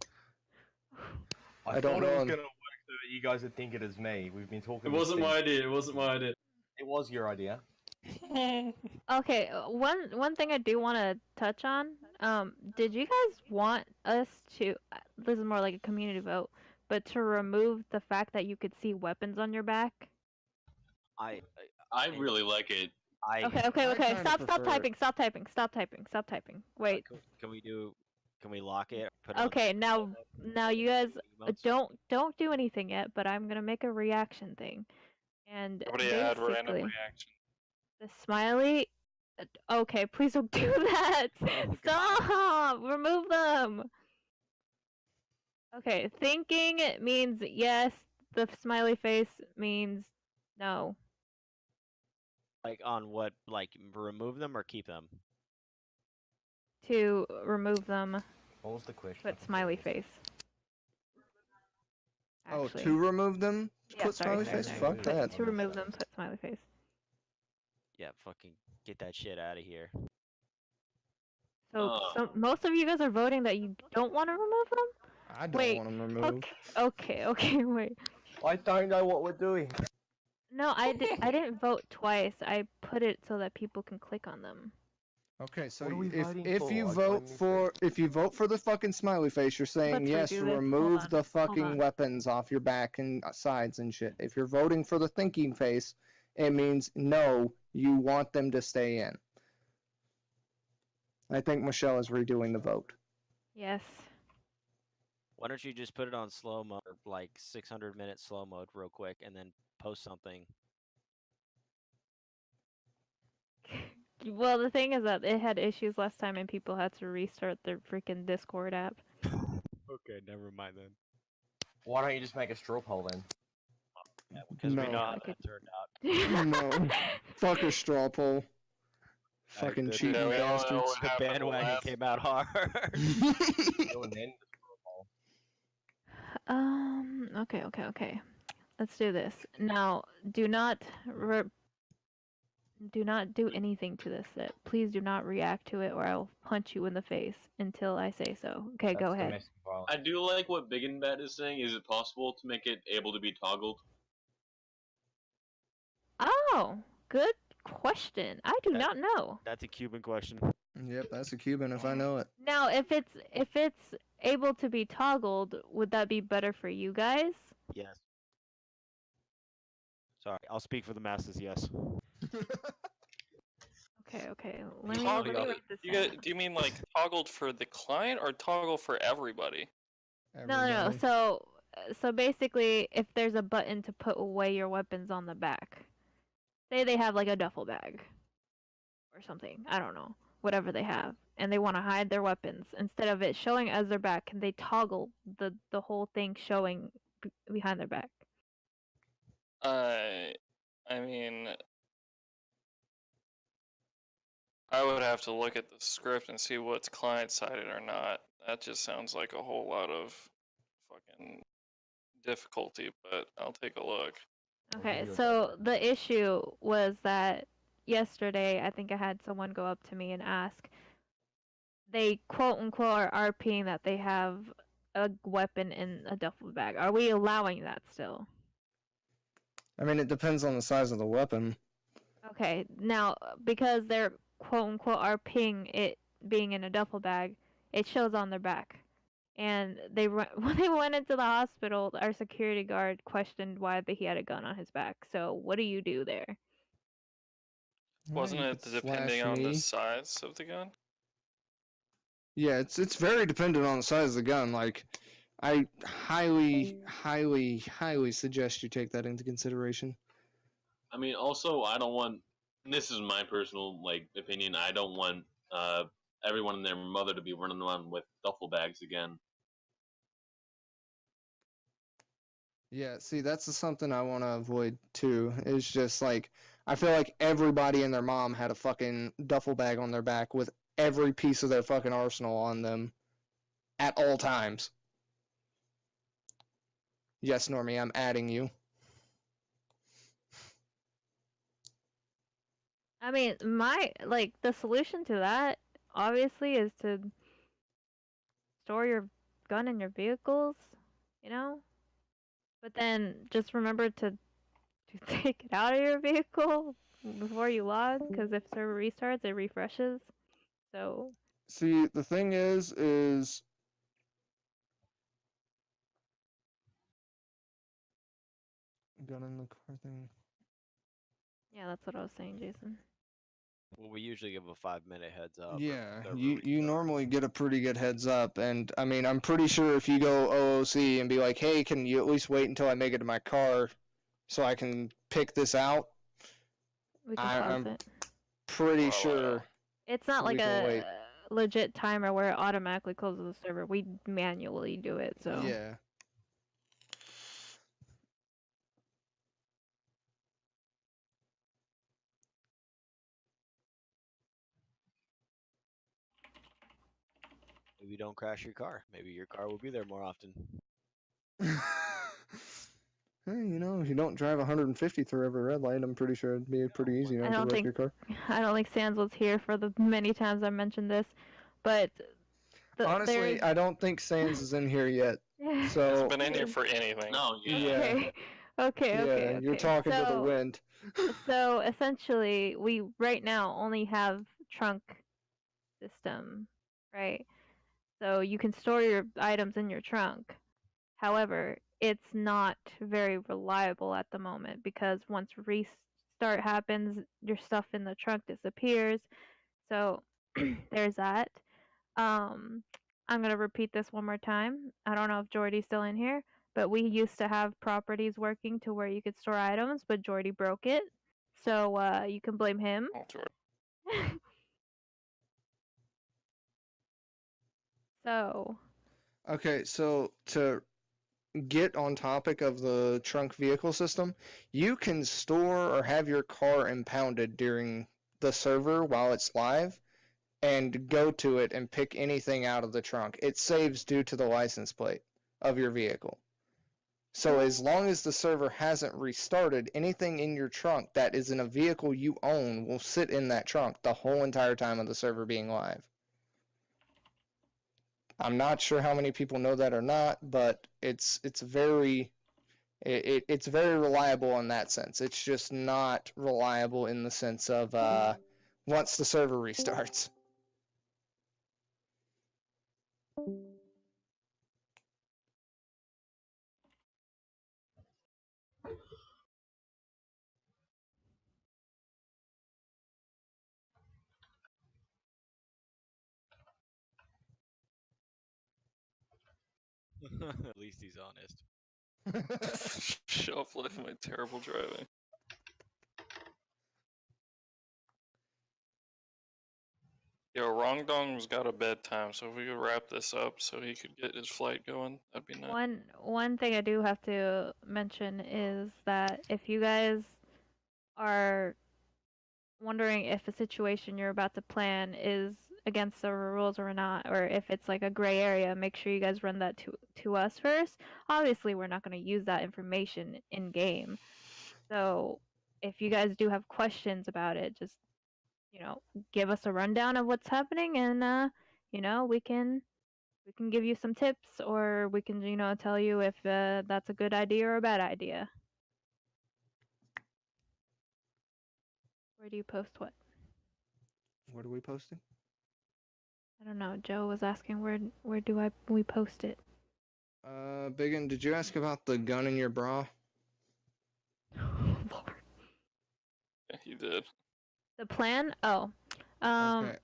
I I don't thought know it was him. gonna work so that you guys would think it is me. We've been talking. It this wasn't thing- my idea. It wasn't my idea. It was your idea. Okay, one thing I do want to touch on. Did you guys want us to? This is more like a community vote, but to remove the fact that you could see weapons on your back. I I really like it. Okay, I okay. kinda Stop prefer it. typing. Stop typing. Wait. Can we lock it? Put it Okay, now you guys emotes? don't do anything yet, but I'm gonna make a reaction thing, and Everybody add random basically reaction. the smiley. Okay, please don't do that. Oh, Stop. Remove them. Okay, thinking means yes. The smiley face means no. Like on what? Like remove them or keep them? To remove them, What was the question? put smiley face. Oh, Actually. to remove them, Yeah, put sorry, smiley face. sorry. Fuck that. To remove them, put smiley face. Yeah, fucking get that shit out of here. So most of you guys are voting that you don't want to remove them? I don't Wait, want them removed. Okay, wait. I don't know what we're doing. No, I didn't vote twice. I put it so that people can click on them. Okay, so What are we voting if for? you I vote don't for if you vote for the fucking smiley face, you're saying Let's yes, redo this. Hold remove on, the hold fucking on. weapons off your back and sides and shit. If you're voting for the thinking face, it means no, you want them to stay in. I think Michelle is redoing the vote. Yes. Why don't you just put it on slow mode, like 600-minute slow mode, real quick, and then post something? Well, the thing is that it had issues last time and people had to restart their freaking Discord app. Okay, never mind then. Why don't you just make a straw poll then? Yeah, because No. we know how Okay. that turned out. No. Fuck a straw poll. Alright, Fucking the- cheating Yeah, we all know bastards. what The happened bandwagon last- came out hard. Do an end straw poll. Okay. Let's do this. Now, do not do anything to this set. Please do not react to it or I'll punch you in the face until I say so. Okay, go That's ahead. domestic violence. I do like what Big and Bad is saying. Is it possible to make it able to be toggled? Oh, good question. I do That- not know. That's a Cuban question. Yep, that's a Cuban if I know it. Now, if it's able to be toggled, would that be better for you guys? Yes. Sorry, I'll speak for the masses. Yes. Okay. Let me Toggle. write this You down. do you mean like toggled for the client or toggle for everybody? No. Everybody. So basically, if there's a button to put away your weapons on the back, say they have like a duffel bag or something, I don't know, whatever they have, and they want to hide their weapons, instead of it showing as their back, can they toggle the whole thing showing behind their back? I mean, I would have to look at the script and see what's client-sided or not. That just sounds like a whole lot of fucking difficulty, but I'll take a look. Okay, you a so the issue was that yesterday, I think I had someone go up to me and ask, they quote unquote are RPing that they have a weapon in a duffel bag. Are we allowing that still? I mean, it depends on the size of the weapon. Okay, now because they're quote unquote RPing it being in a duffel bag, it shows on their back. And when they went into the hospital, our security guard questioned why he had a gun on his back. So what do you do there? Wasn't You it could depending slash on the me. size of the gun? Yeah, it's very dependent on the size of the gun. Like, I highly suggest you take that into consideration. I mean, also, I don't want. This is my personal opinion. I don't want everyone and their mother to be running around with duffel bags again. Yeah, see, that's something I want to avoid too. It's just like, I feel like everybody and their mom had a fucking duffel bag on their back with every piece of their fucking arsenal on them at all times. Yes, Normie, I'm adding you. I mean, the solution to that obviously is to store your gun in your vehicles, you know? But then just remember to take it out of your vehicle before you log, because if server restarts, it refreshes. So, See, the thing is gun in the car thing. yeah, that's what I was saying, Jason. Well, we usually give a 5-minute heads up. or Yeah, server you restart. normally get a pretty good heads up, and I mean, I'm pretty sure if you go OOC and be like, hey, can you at least wait until I make it to my car so I can pick this out? We can pause I'm it. pretty Wow. sure It's not we like can a wait. legit timer where it automatically closes the server. We manually do it, so. Yeah. Maybe don't crash your car. Maybe your car will be there more often. Hey, if you don't drive 150 through every red light, I'm pretty sure it'd be pretty easy not to wreck your car. I don't think Sans was here for the many times I mentioned this, but Honestly, I don't think Sans is in here yet. So Hasn't been in here for anything. No, yeah. Okay. Yeah, Okay. you're talking to the So, wind. so essentially, we right now only have trunk system, right? So you can store your items in your trunk. However, it's not very reliable at the moment because once restart happens, your stuff in the trunk disappears. So there's that. Um, I'm gonna repeat this one more time. I don't know if Jordy's still in here, but we used to have properties working to where you could store items, but Jordy broke it. So you can blame him. Oh, Jordan. So Okay, so to get on topic of the trunk vehicle system, you can store or have your car impounded during the server while it's live and go to it and pick anything out of the trunk. It saves due to the license plate of your vehicle. So as long as the server hasn't restarted, anything in your trunk that is in a vehicle you own will sit in that trunk the whole entire time of the server being live. I'm not sure how many people know that or not, but it's very reliable in that sense. It's just not reliable in the sense of once the server restarts. At least he's honest. Shelf life of my terrible driving. Yo, Rong Dong's got a bedtime, so if we could wrap this up so he could get his flight going, that'd be nice. one thing I do have to mention is that if you guys are wondering if a situation you're about to plan is against the rules or not, or if it's like a gray area, make sure you guys run that to us first. Obviously, we're not going to use that information in game. So if you guys do have questions about it, just give us a rundown of what's happening, and we can give you some tips, or we can tell you if that's a good idea or a bad idea. Where do you post what? What are we posting? I don't know. Joe was asking where do we post it? Biggin, did you ask about the gun in your bra? Lord. Yeah, he did. The plan? Oh. Okay,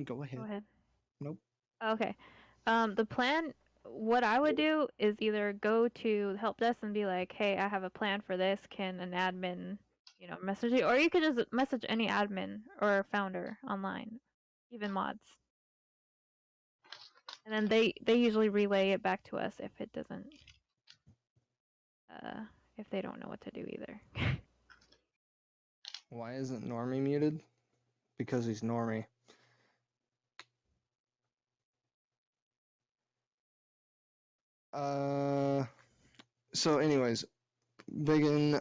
go ahead. Go ahead. Nope. Okay. The plan, what I would do is either go to the help desk and be like, hey, I have a plan for this. Can an admin, message you? Or you could just message any admin or founder online, even mods. And then they usually relay it back to us if it doesn't, if they don't know what to do either. Why isn't Normie muted? Because he's Normie. So anyways, Biggin,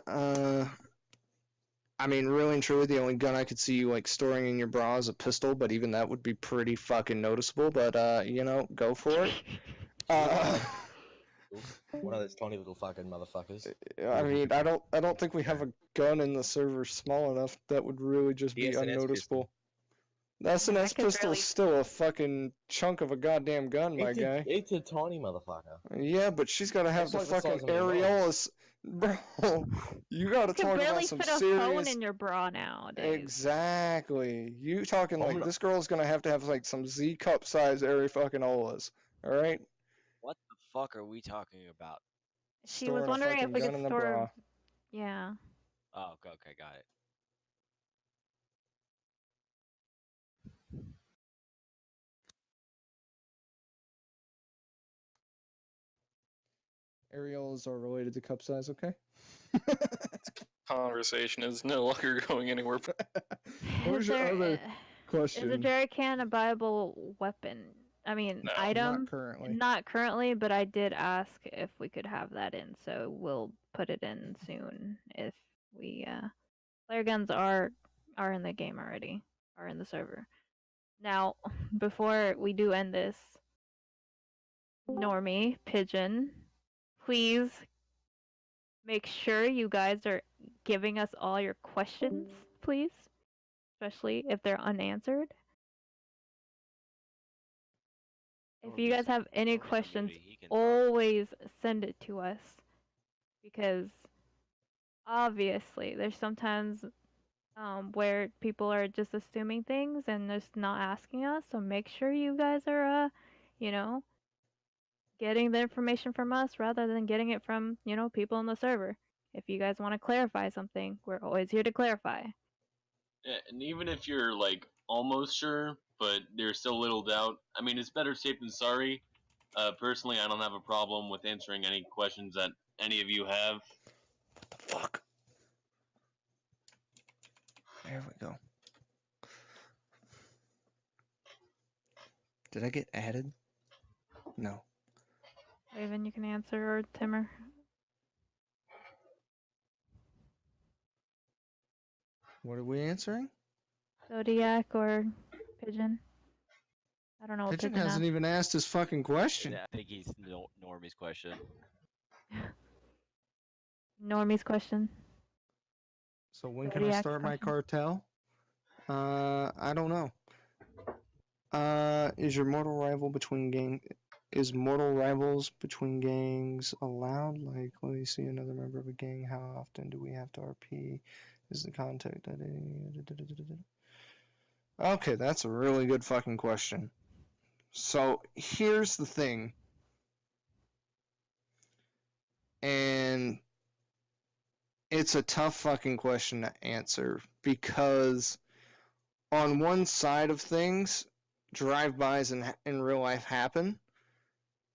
I mean, really and truly, the only gun I could see you like storing in your bra is a pistol, but even that would be pretty fucking noticeable. But you know, go for it. Uh, One of those tiny little fucking motherfuckers. I mean, I don't think we have a gun in the server small enough that would really just The be SNS unnoticeable. The I SNS could pistol's barely- still a fucking chunk of a goddamn gun, my guy. It's a tiny motherfucker. Yeah, but she's gotta have It's the like the size fucking of my nose. areolas. Bro, you gotta You can talk about barely some fit a serious. phone in your bra nowadays. Exactly. You talking like I'm not- this girl's gonna have like some Z cup size area fucking olas. Alright? What the fuck are we talking about? She was Storing a wondering if fucking we gun could in the store. bra. Yeah. Oh, okay, got it. Areolas are related to cup size, okay? Conversation is no longer going anywhere. What was your other Is question? a jerry can a viable weapon? I mean, No. item? Not currently. Not currently, but I did ask if we could have that in, so we'll put it in soon. If we player guns are in the game already, are in the server. Now, before we do end this, Normie, Pigeon, please make sure you guys are giving us all your questions, please, especially if they're unanswered. If you Normie's- guys have any Normie's on questions, duty, he can talk. always send it to us, because obviously there's sometimes where people are just assuming things and just not asking us. So make sure you guys are, you know, getting the information from us rather than getting it from, you know, people on the server. If you guys want to clarify something, we're always here to clarify. Yeah, and even if you're like almost sure, but there's still little doubt, I mean, it's better safe than sorry. Personally, I don't have a problem with answering any questions that any of you have. What the fuck? There we go. Did I get added? No. Raven, you can answer, or Timmer. What are we answering? Zodiac or Pigeon. I don't know what Pigeon Pigeon hasn't asked. even asked his fucking question. Yeah, I think he's Normie's question. Normie's question. So when can I Zodiac's start my question. cartel? I don't know. Is mortal rivals between gangs allowed? Like, let me see another member of a gang. How often do we have to RP? Is the contact Okay, that's a really good fucking question. So here's the thing. And it's a tough fucking question to answer because on one side of things, drive-bys in real life happen,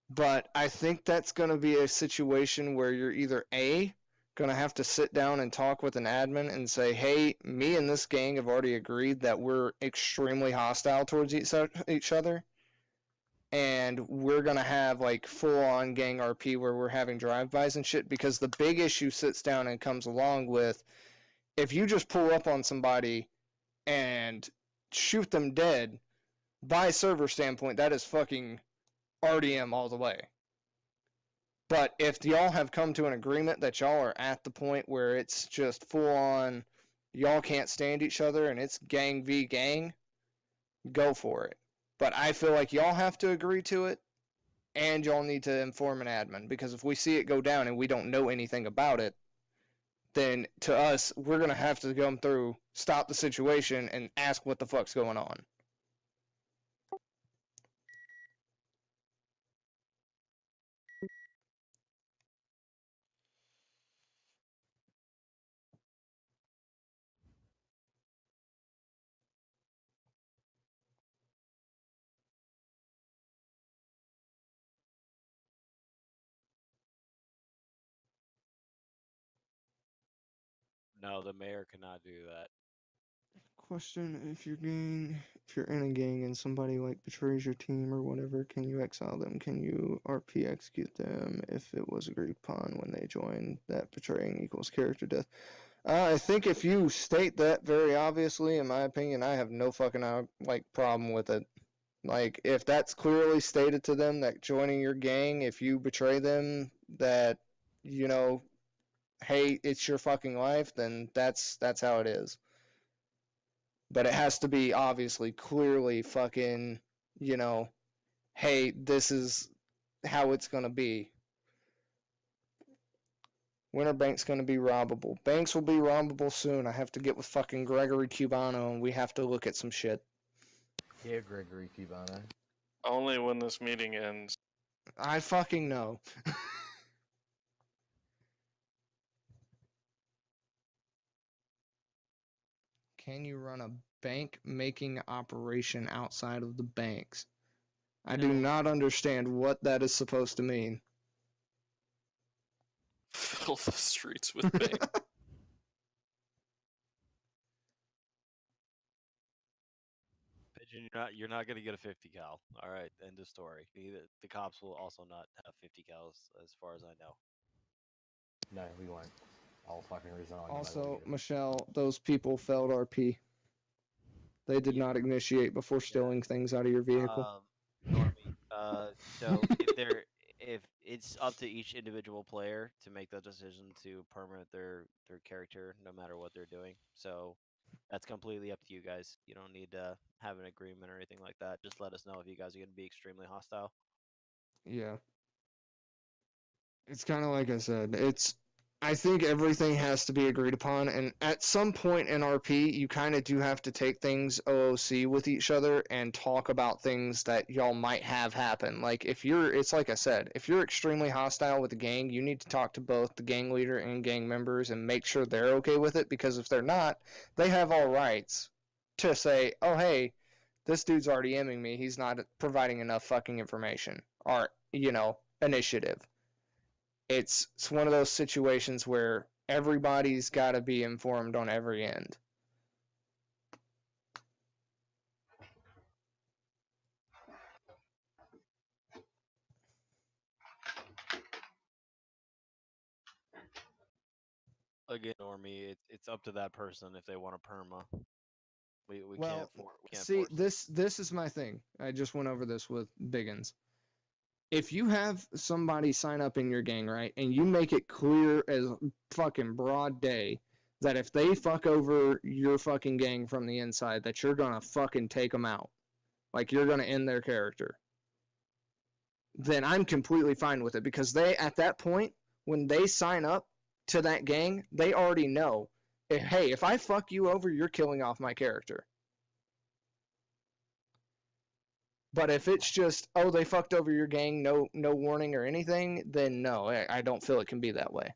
but I think that's going to be a situation where you're either A, going to have to sit down and talk with an admin and say, hey, me and this gang have already agreed that we're extremely hostile towards each other, and we're going to have like full-on gang RP where we're having drive-bys and shit, because the big issue sits down and comes along with, if you just pull up on somebody and shoot them dead, by server standpoint, that is fucking RDM all the way. But if y'all have come to an agreement that y'all are at the point where it's just full on, y'all can't stand each other and it's gang v gang, go for it. But I feel like y'all have to agree to it, and y'all need to inform an admin, because if we see it go down and we don't know anything about it, then to us, we're going to have to come through, stop the situation, and ask what the fuck's going on. No, the mayor cannot do that. Question: if you're in a gang and somebody like betrays your team or whatever, can you exile them? Can you RP execute them if it was agreed upon when they joined that betraying equals character death? I think if you state that very obviously, in my opinion, I have no fucking problem with it. Like, if that's clearly stated to them that joining your gang, if you betray them, that, you know, hey, it's your fucking life, then that's how it is. But it has to be obviously clearly fucking, you know, hey, this is how it's gonna be. Winter Bank's gonna be robbable. Banks will be robbable soon. I have to get with fucking Gregory Cubano and we have to look at some shit. Yeah, Gregory Cubano. Only when this meeting ends. I fucking know. Can you run a bank making operation outside of the banks? I do not understand what that is supposed to mean. Fill the streets with bank. Pigeon, you're not gonna get a 50 cal. All right, end of story. The cops will also not have 50 cals, as far as I know. No, we won't. I'll fucking resign. Also, Michelle, those people failed RP. They did not initiate before stealing things out of your vehicle. Normie, so if it's up to each individual player to make the decision to permanent their character, no matter what they're doing. So that's completely up to you guys. You don't need to have an agreement or anything like that. Just let us know if you guys are going to be extremely hostile. Yeah. It's kind of like I said. I think everything has to be agreed upon, and at some point in RP, you kind of do have to take things OOC with each other and talk about things that y'all might have happen. Like, it's like I said, if you're extremely hostile with the gang, you need to talk to both the gang leader and gang members and make sure they're okay with it, because if they're not, they have all rights to say, oh, hey, this dude's already aiming me, he's not providing enough fucking information, or, initiative. It's one of those situations where everybody's got to be informed on every end. Again, Normie, it's up to that person if they want a perma. We Well, can't see, force it. this is my thing. I just went over this with Biggins. If you have somebody sign up in your gang, right, and you make it clear as fucking broad day that if they fuck over your fucking gang from the inside, that you're gonna fucking take them out, like you're gonna end their character, then I'm completely fine with it, because they, at that point, when they sign up to that gang, they already know, hey, if I fuck you over, you're killing off my character. But if it's just, oh, they fucked over your gang, no warning or anything, then no, I don't feel it can be that way.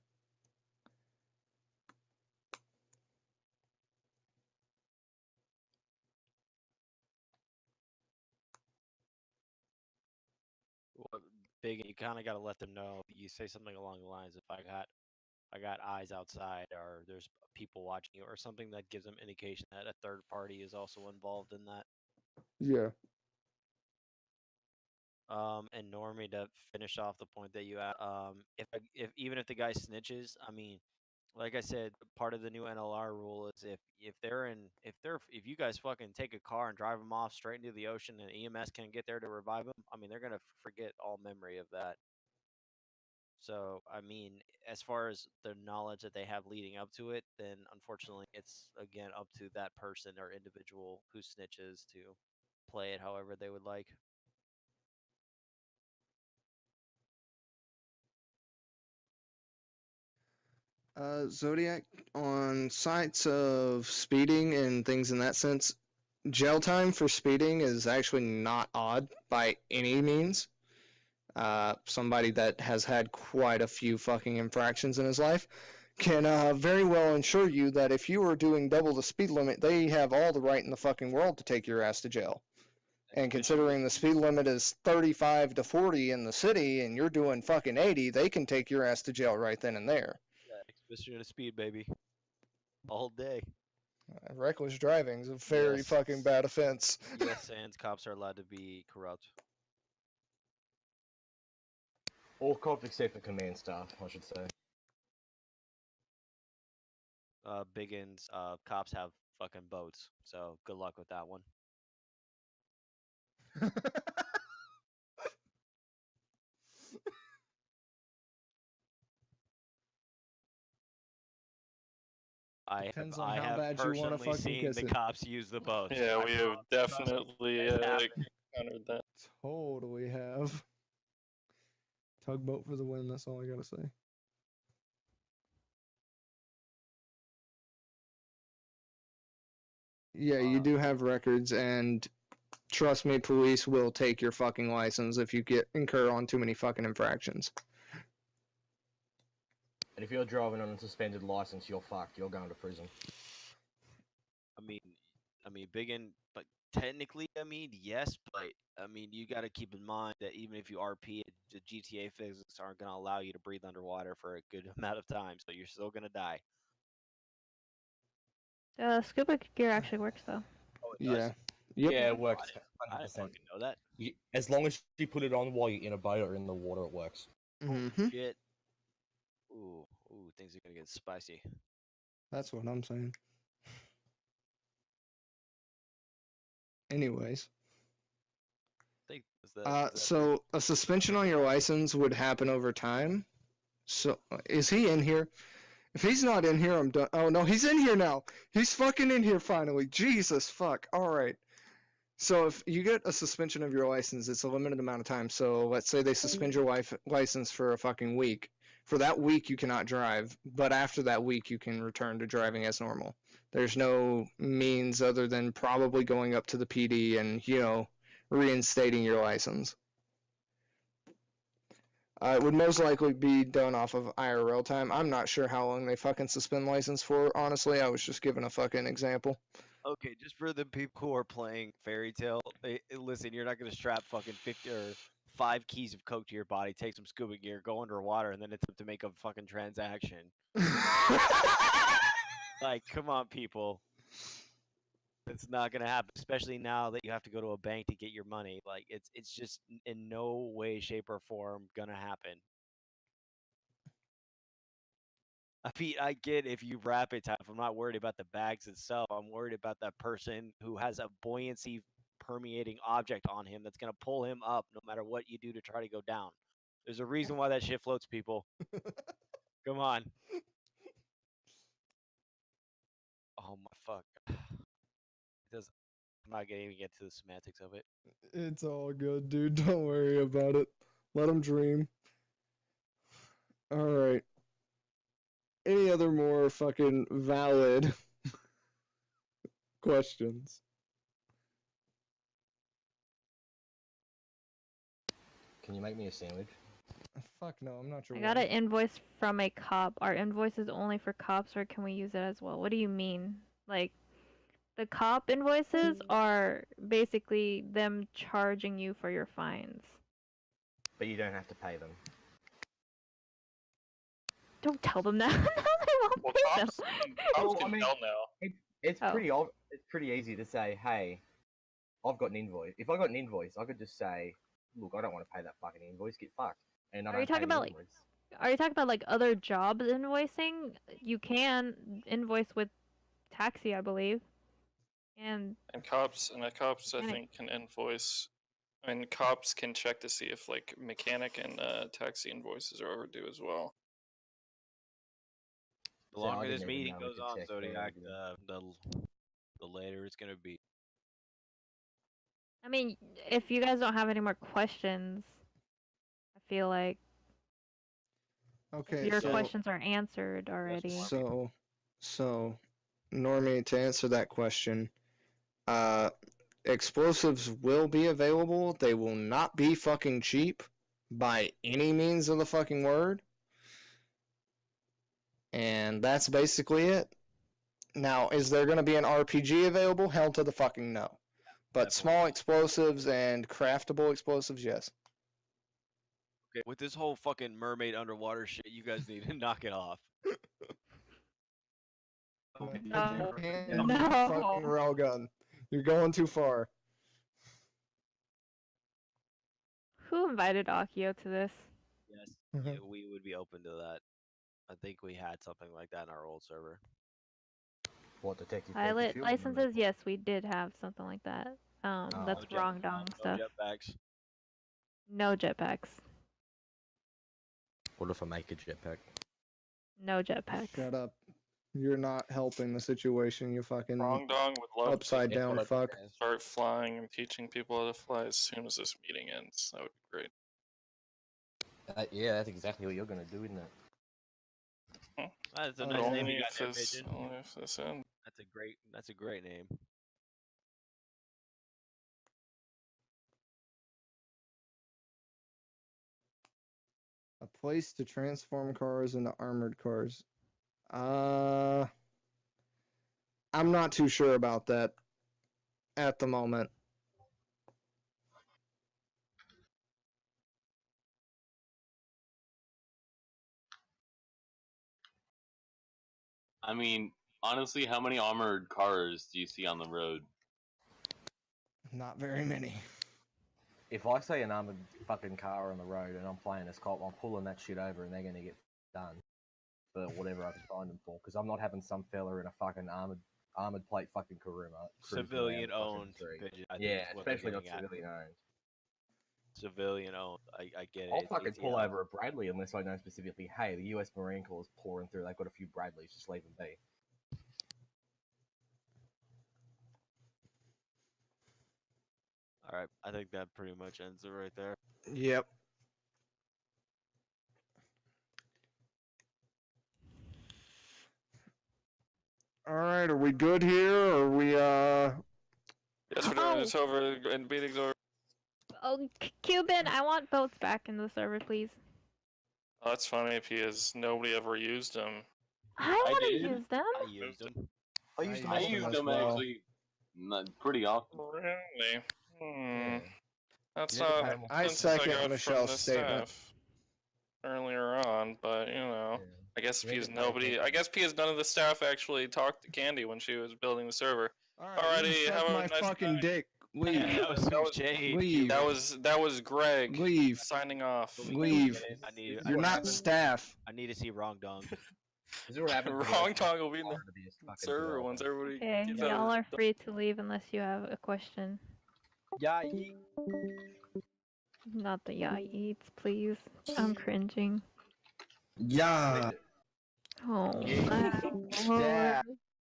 Well, big, you kind of got to let them know. You say something along the lines, if I got eyes outside, or there's people watching you, or something that gives them indication that a third party is also involved in that. Yeah. And Normie, to finish off the point that you had, if even if the guy snitches, I mean, like I said, part of the new NLR rule is if you guys fucking take a car and drive them off straight into the ocean and EMS can't get there to revive them, I mean, they're gonna forget all memory of that. So, I mean, as far as the knowledge that they have leading up to it, then unfortunately, it's again up to that person or individual who snitches to play it however they would like. Zodiac, on sites of speeding and things in that sense, jail time for speeding is actually not odd by any means. Somebody that has had quite a few fucking infractions in his life can very well assure you that if you are doing double the speed limit, they have all the right in the fucking world to take your ass to jail. And considering the speed limit is 35 to 40 in the city and you're doing fucking 80, they can take your ass to jail right then and there. Exhibition of speed, baby. All day. Reckless driving is a very fucking bad offense. Yes, and cops are allowed to be corrupt. All cops except for command staff, I should say. Biggins, cops have fucking boats. So good luck with that one. Depends on I how have bad you want to personally fucking seen kiss the it. cops use the boats. Yeah, I we have trust me, definitely it's happened. encountered that. Totally have. Tugboat for the win, that's all I gotta say. Yeah, you do have records, and trust me, police will take your fucking license if you incur on too many fucking infractions. And if you're driving on a suspended license, you're fucked. You're going to prison. I mean, but technically, yes, but you got to keep in mind that even if you RP, the GTA physics aren't going to allow you to breathe underwater for a good amount of time, so you're still going to die. Scuba gear actually works though. Oh, it Yeah. does? Yep. Yeah, it works. I didn't 100%. fucking know that. As long as you put it on while you're in a boat or in the water, it works. Mm-hmm. Shit. Ooh, things are going to get spicy. That's what I'm saying. Anyways. Is that So a suspension on your license would happen over time. So is he in here? If he's not in here, I'm done. Oh no, he's in here now. He's fucking in here finally. Jesus fuck. All right. So if you get a suspension of your license, it's a limited amount of time. So let's say they suspend your license for a fucking week. For that week, you cannot drive, but after that week, you can return to driving as normal. There's no means other than probably going up to the PD and, reinstating your license. It would most likely be done off of IRL time. I'm not sure how long they fucking suspend license for. Honestly, I was just giving a fucking example. Okay, just for the people who are playing Fairy Tale, listen, you're not gonna strap fucking 50 or 5 keys of coke to your body, take some scuba gear, go underwater, and then attempt to make a fucking transaction. Like, come on, people. It's not gonna happen, especially now that you have to go to a bank to get your money. Like, it's just in no way, shape, or form gonna happen. I get if you wrap it tight. I'm not worried about the bags itself. I'm worried about that person who has a buoyancy permeating object on him that's going to pull him up no matter what you do to try to go down. There's a reason why that shit floats, people. Come on. Oh my fuck. It does. I'm not going to even get to the semantics of it. It's all good, dude. Don't worry about it. Let him dream. All right. Any other more fucking valid questions? Can you make me a sandwich? Fuck no, I'm not your I got an wife. invoice from a cop. Are invoices only for cops, or can we use it as well? What do you mean? Like, the cop invoices are basically them charging you for your fines. But you don't have to pay them. Don't tell them that. No, they won't Well, pay cops, them. cops Well, can I mean- tell now. It's Oh. pretty easy to say, hey, I've got an invoice. If I got an invoice, I could just say, look, I don't want to pay that fucking invoice. Get fucked. And I Are don't you talking pay the about, like, invoice. Are you talking about like other jobs invoicing? You can invoice with taxi, I believe. And And cops, I Mechanic. think, can invoice. I mean, cops can check to see if like mechanic and taxi invoices are overdue as well. The So I longer didn't this even meeting know we goes could on, check Zodiac, their the later it's going to be. I mean, if you guys don't have any more questions, I feel like Okay, your so questions are answered already. so Normie, to answer that question, explosives will be available. They will not be fucking cheap by any means of the fucking word. And that's basically it. Now, is there going to be an RPG available? Hell to the fucking no. But Definitely. small explosives and craftable explosives, yes. Okay, with this whole fucking mermaid underwater shit, you guys need to knock it off. No. Hand No. fucking railgun. You're going too far. Who invited Akio to this? Yes, Mhm. yeah, we would be open to that. I think we had something like that in our old server. What, detective Pilot Pikachu? licenses, yes, we did have something like that. That's No wrong dong no stuff. jetpacks. No jetpacks. What if I make a jetpack? No jetpacks. Shut up. You're not helping the situation, you fucking Wrong dong would love upside to down fuck. start flying and teaching people how to fly as soon as this meeting ends. That would be great. Yeah, that's exactly what you're gonna do, isn't it? That's a Oh, nice name Only you got if there, this, Pigeon. only if this ends. That's a great name. A place to transform cars into armored cars. I'm not too sure about that at the moment. I mean, honestly, how many armored cars do you see on the road? Not very many. If I see an armored fucking car on the road and I'm playing as cop, I'm pulling that shit over and they're gonna get done for whatever I've signed them for. Because I'm not having some fella in a fucking armored plate fucking Kuruma. Civilian owned. Pigeon, I think Yeah, is what they're especially not getting at. civilian owned. Civilian owned. I get it. I'll It's fucking easy pull enough. over a Bradley unless I know specifically, hey, the US Marine Corps is pouring through, they've got a few Bradleys, just leave them be. All right, I think that pretty much ends it right there. Yep. All right, are we good here? Or are we Yes, we're doing this over and meeting's over. Oh, Cuban, I want boats back in the server, please. Oh, that's funny because nobody ever used them. I want to did. use them. I used them. I used them I often use as them well. actually pretty often. Really? Yeah. That's You never not pay 'em off. I consensus second got from Michelle's the statement. staff earlier on, but you know, Yeah. I guess You because never pay nobody, I attention. guess because none of the staff actually talked to Candy when she was building the server. Alright, Alrighty, have suck a my nice fucking night. dick. Leave. That was some shade. Leave. That was Greg Leave. signing off. Leave. I need. You're not happened. staff. I need to see Wrong Dong. This is what happens when Wrong you tongue will be in the to be a fucking server developer. once everybody Okay, gets out of y'all the- are free to leave unless you have a question. Yeah. Not the yacht eats, please. I'm cringing. Yeah. Oh. Yeah.